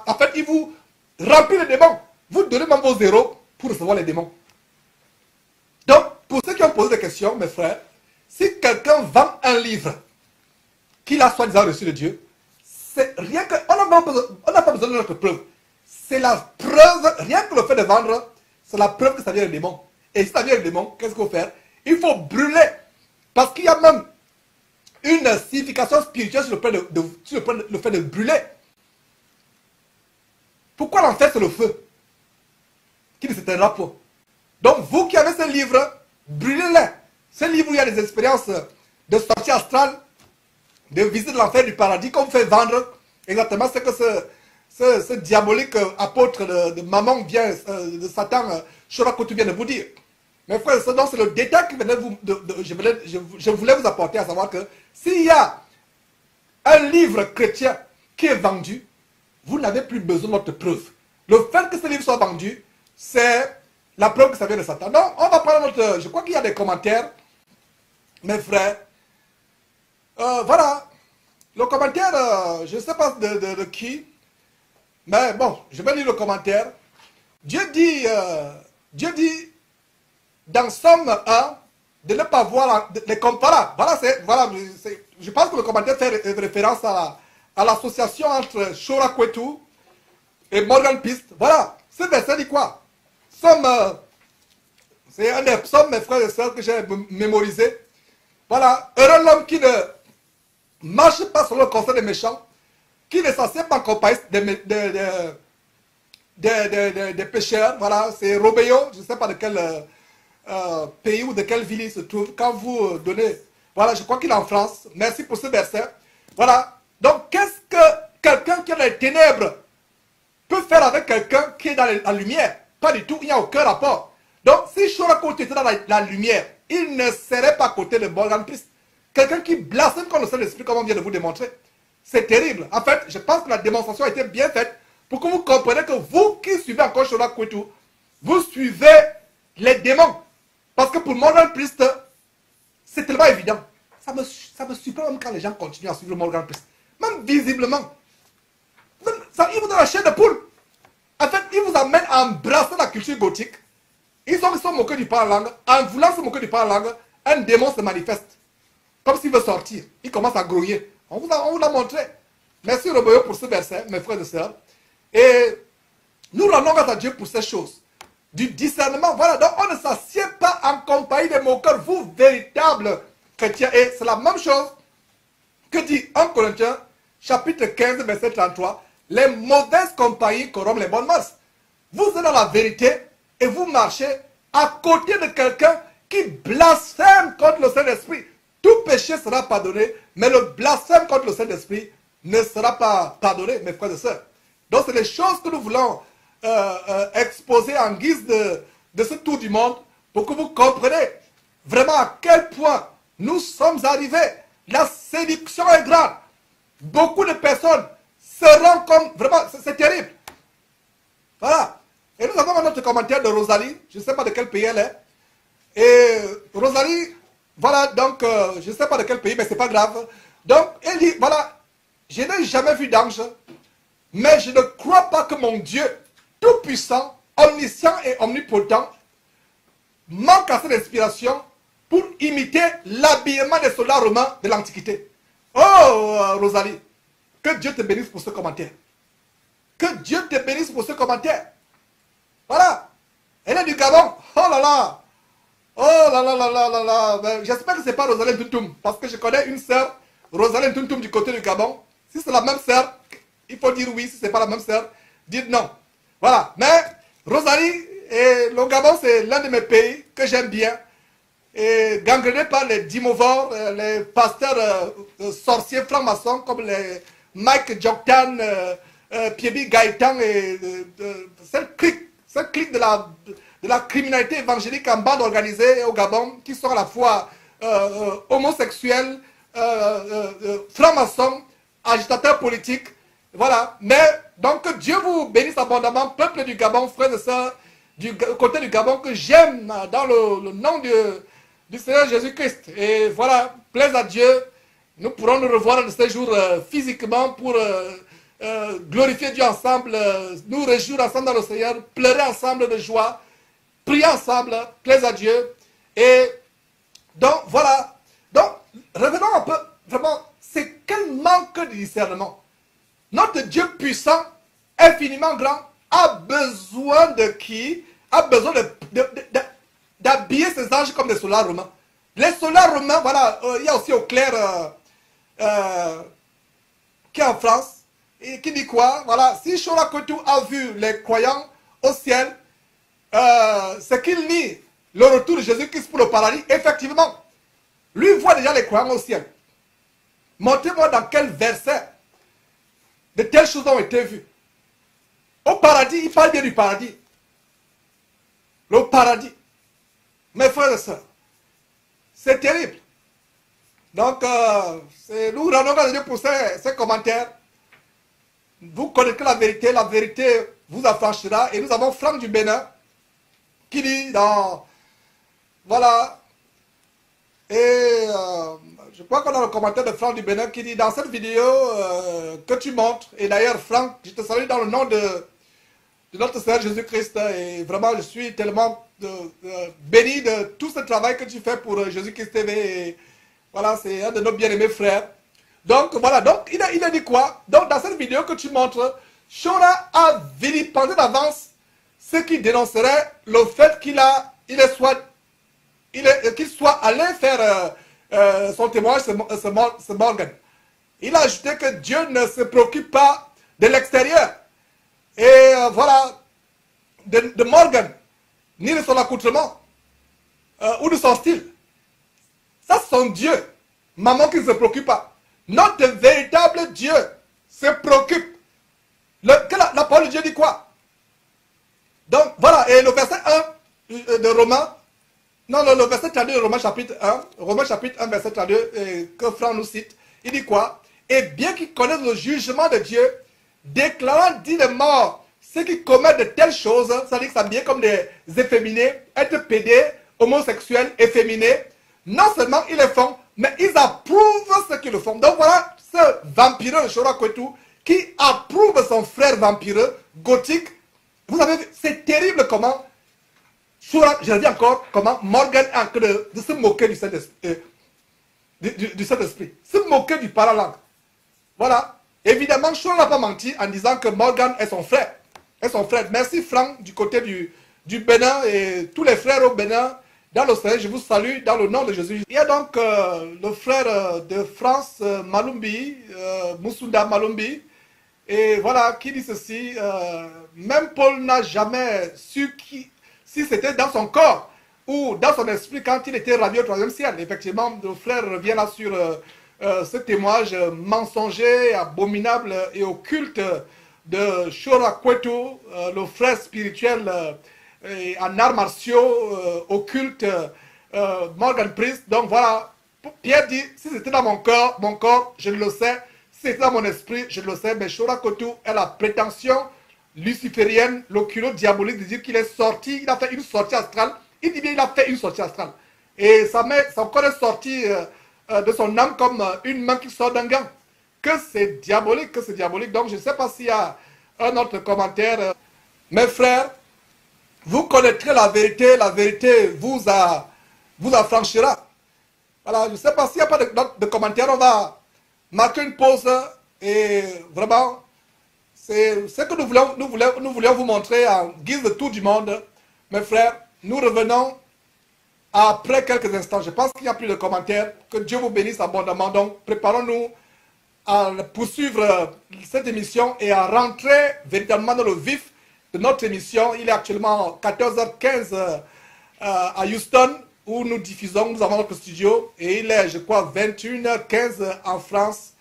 en fait, il vous remplit les démons. Vous donnez même vos zéros pour recevoir les démons. poser des questions, mes frères. Si quelqu'un vend un livre qu'il a soi-disant reçu de Dieu, c'est rien que... On n'a pas besoin de notre preuve. C'est la preuve, rien que le fait de vendre, c'est la preuve que ça vient du démon. Et si ça vient du démon, qu'est-ce qu'il faut faire? Il faut brûler. Parce qu'il y a même une signification spirituelle sur le fait de brûler. Pourquoi l'enfer c'est le feu qui ne s'éteindra pas? Donc vous qui avez ce livre, brûlez-les. Ce livre où il y a des expériences de sortie astrale, de visite de l'enfer du paradis, qu'on fait vendre exactement ce que ce diabolique apôtre de maman vient, de Satan, Shorakotu vient de vous dire. Mes frères, c'est le détail que je voulais vous apporter, à savoir que s'il y a un livre chrétien qui est vendu, vous n'avez plus besoin de notre preuve. Le fait que ce livre soit vendu, c'est la preuve que ça vient de Satan. Donc, on va prendre notre... Je crois qu'il y a des commentaires, mes frères. Voilà. Le commentaire, je ne sais pas de qui, mais bon, je vais lire le commentaire. Dieu dit dans Somme 1, de ne pas voir les comparables. Voilà, je pense que le commentaire fait référence à l'association entre Shorakotu et Morgan Pist. Voilà, ce verset dit quoi? Somme, c'est un des psaumes, mes frères et sœurs, que j'ai mémorisé. Voilà, heureux l'homme qui ne marche pas selon le conseil des méchants, qui ne s'assied pas en compagnie des pécheurs. Voilà, c'est Robéo, je ne sais pas de quel pays ou de quelle ville il se trouve. Quand vous donnez, voilà, je crois qu'il est en France. Merci pour ce verset. Voilà, donc qu'est-ce que quelqu'un qui est dans les ténèbres peut faire avec quelqu'un qui est dans la lumière? Pas du tout, il n'y a aucun rapport. Donc si Shorakotu était dans la lumière, il ne serait pas à côté de Morgan Pist. Quelqu'un qui blasphème contre le Saint-Esprit, comme on vient de vous démontrer. C'est terrible. En fait, je pense que la démonstration a été bien faite pour que vous compreniez que vous qui suivez encore Shorakotu, vous suivez les démons. Parce que pour Morgan Pist, c'est tellement évident. Ça me surprend même quand les gens continuent à suivre Morgan Pist. Même visiblement. Il vous donne la chair de poule. En fait, il vous amène à embrasser la culture gothique. Ils sont moqués du parler en langue. En voulant se moquer du parler en langue, un démon se manifeste. Comme s'il veut sortir. Il commence à grouiller. On vous l'a montré. Merci Robéo pour ce verset, mes frères et sœurs. Et nous rendons grâce à Dieu pour ces choses. Du discernement. Voilà, donc on ne s'assied pas en compagnie des moqueurs, vous, véritables chrétiens. Et c'est la même chose que dit 1 Corinthiens, chapitre 15, verset 33. Les mauvaises compagnies corrompent les bonnes mœurs. Vous êtes dans la vérité et vous marchez à côté de quelqu'un qui blasphème contre le Saint-Esprit. Tout péché sera pardonné, mais le blasphème contre le Saint-Esprit ne sera pas pardonné, mes frères et sœurs. Donc c'est les choses que nous voulons exposer en guise de ce tour du monde pour que vous compreniez vraiment à quel point nous sommes arrivés. La séduction est grande. Beaucoup de personnes seront comme... Vraiment, c'est terrible. Voilà. Et nous avons un autre commentaire de Rosalie. Je ne sais pas de quel pays elle est. Et Rosalie, voilà, donc, je ne sais pas de quel pays, mais ce n'est pas grave. Donc, elle dit, voilà, je n'ai jamais vu d'ange, mais je ne crois pas que mon Dieu, tout-puissant, omniscient et omnipotent, manque à cette inspiration pour imiter l'habillement des soldats romains de l'Antiquité. Oh, Rosalie, que Dieu te bénisse pour ce commentaire. Que Dieu te bénisse pour ce commentaire. Voilà. Elle est du Gabon. Oh là là. Oh là là là là là là. J'espère que ce n'est pas Rosaline Tuntum. Parce que je connais une sœur, Rosaline Tuntum du côté du Gabon. Si c'est la même sœur, il faut dire oui. Si ce n'est pas la même sœur, dites non. Voilà. Mais Rosalie et le Gabon, c'est l'un de mes pays que j'aime bien. Et gangrené par les dimovores, les pasteurs sorciers francs-maçons comme les Mike Joktan, Piebi Gaëtan et cette clique de la criminalité évangélique en bande organisée au Gabon, qui sont à la fois homosexuels, francs-maçons, agitateurs politiques. Voilà. Mais donc que Dieu vous bénisse abondamment, peuple du Gabon, frères et sœurs, du côté du Gabon, que j'aime dans le nom du Seigneur Jésus-Christ. Et voilà, plaise à Dieu. Nous pourrons nous revoir de ces jours physiquement pour glorifier Dieu ensemble, nous réjouir ensemble dans le Seigneur, pleurer ensemble de joie, prier ensemble, plaise à Dieu. Et Donc voilà. Donc revenons un peu, vraiment, c'est quel manque de discernement. Notre Dieu puissant, infiniment grand, a besoin de qui? A besoin d'habiller ses anges comme des soldats romains. Les soldats romains, voilà, il y a aussi Auclair qui est en France, et qui dit quoi? Voilà, si Chorakotu a vu les croyants au ciel, c'est qu'il nie le retour de Jésus-Christ pour le paradis. Effectivement, lui voit déjà les croyants au ciel. Montrez-moi dans quel verset de telles choses ont été vues. Au paradis, il parle bien du paradis. Le paradis. Mes frères et sœurs, c'est terrible. Donc, nous rendons grâce à Dieu pour ces commentaires. Vous connaissez la vérité vous affranchira. Et nous avons Franck du Bénin qui dit dans... Voilà. Et je crois qu'on a le commentaire de Franck du Bénin qui dit dans cette vidéo que tu montres. Et d'ailleurs, Franck, je te salue dans le nom de notre Seigneur Jésus-Christ. Et vraiment, je suis tellement béni de tout ce travail que tu fais pour Jésus-Christ TV. Et voilà, c'est un de nos bien-aimés frères. Donc voilà, donc il a dit quoi? Donc dans cette vidéo que tu montres, Chora a vilipendé d'avance ce qui dénoncerait le fait qu'il soit allé faire son témoignage, ce Morgan. Il a ajouté que Dieu ne se préoccupe pas de l'extérieur. Et voilà, de Morgan, ni de son accoutrement, ou de son style. Ça, c'est son Dieu. Maman qui ne se préoccupe pas. Notre véritable Dieu se préoccupe. La parole de Dieu dit quoi? Donc, voilà, et le verset 1 de Romains, non, le verset 32 de Romains chapitre 1, Romains chapitre 1, verset 32, que Franck nous cite, il dit quoi? Et bien qu'ils connaissent le jugement de Dieu, déclarant dit les morts, ceux qui commettent de telles choses, c'est-à-dire que ça vient comme des efféminés, être pédés, homosexuels, efféminés, non seulement ils le font, mais ils approuvent ce qu'ils le font. Donc voilà ce vampireux de Chorakotu qui approuve son frère vampireux, gothique. Vous avez vu, c'est terrible comment, je redis encore, comment Morgan est en train de se moquer du Saint-Esprit. Se moquer du paralangue. Voilà. Évidemment, Chora n'a pas menti en disant que Morgan est son frère. Merci Franck du côté du Bénin et tous les frères au Bénin. Dans le Seigneur, je vous salue dans le nom de Jésus. Il y a donc le frère de France, Malumbi, Moussunda Malumbi, et voilà, qui dit ceci, même Paul n'a jamais su si c'était dans son corps ou dans son esprit quand il était ravi au 3e ciel. Effectivement, le frère revient là sur ce témoignage mensonger, abominable et occulte de Chorakotu, le frère spirituel en arts martiaux, occulte, Morgan Priest. Donc voilà, Pierre dit, si c'était dans mon corps, je le sais, si c'était dans mon esprit, je le sais, mais Chorakotu est la prétention luciférienne, le culot diabolique de dire qu'il est sorti, il a fait une sortie astrale. Il dit bien il a fait une sortie astrale. Et son corps est sorti de son âme comme une main qui sort d'un gant. Que c'est diabolique, Donc je ne sais pas s'il y a un autre commentaire. Mes frères, vous connaîtrez la vérité vous affranchira. Voilà, je ne sais pas s'il n'y a pas de commentaires, on va marquer une pause et vraiment, c'est ce que nous voulions vous montrer en guise de tour du monde. Mes frères, nous revenons après quelques instants. Je pense qu'il n'y a plus de commentaires. Que Dieu vous bénisse abondamment. Donc, préparons-nous à poursuivre cette émission et à rentrer véritablement dans le vif de notre émission. Il est actuellement 14h15 à Houston où nous diffusons, nous avons notre studio et il est, je crois, 21h15 en France,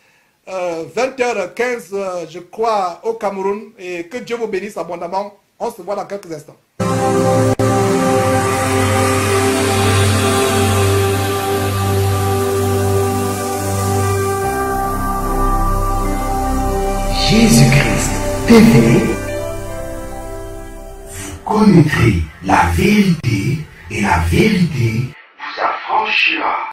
20h15, je crois, au Cameroun. Et que Dieu vous bénisse abondamment. On se voit dans quelques instants. Jésus-Christ TV, vous connaîtrez la vérité et la vérité vous affranchira.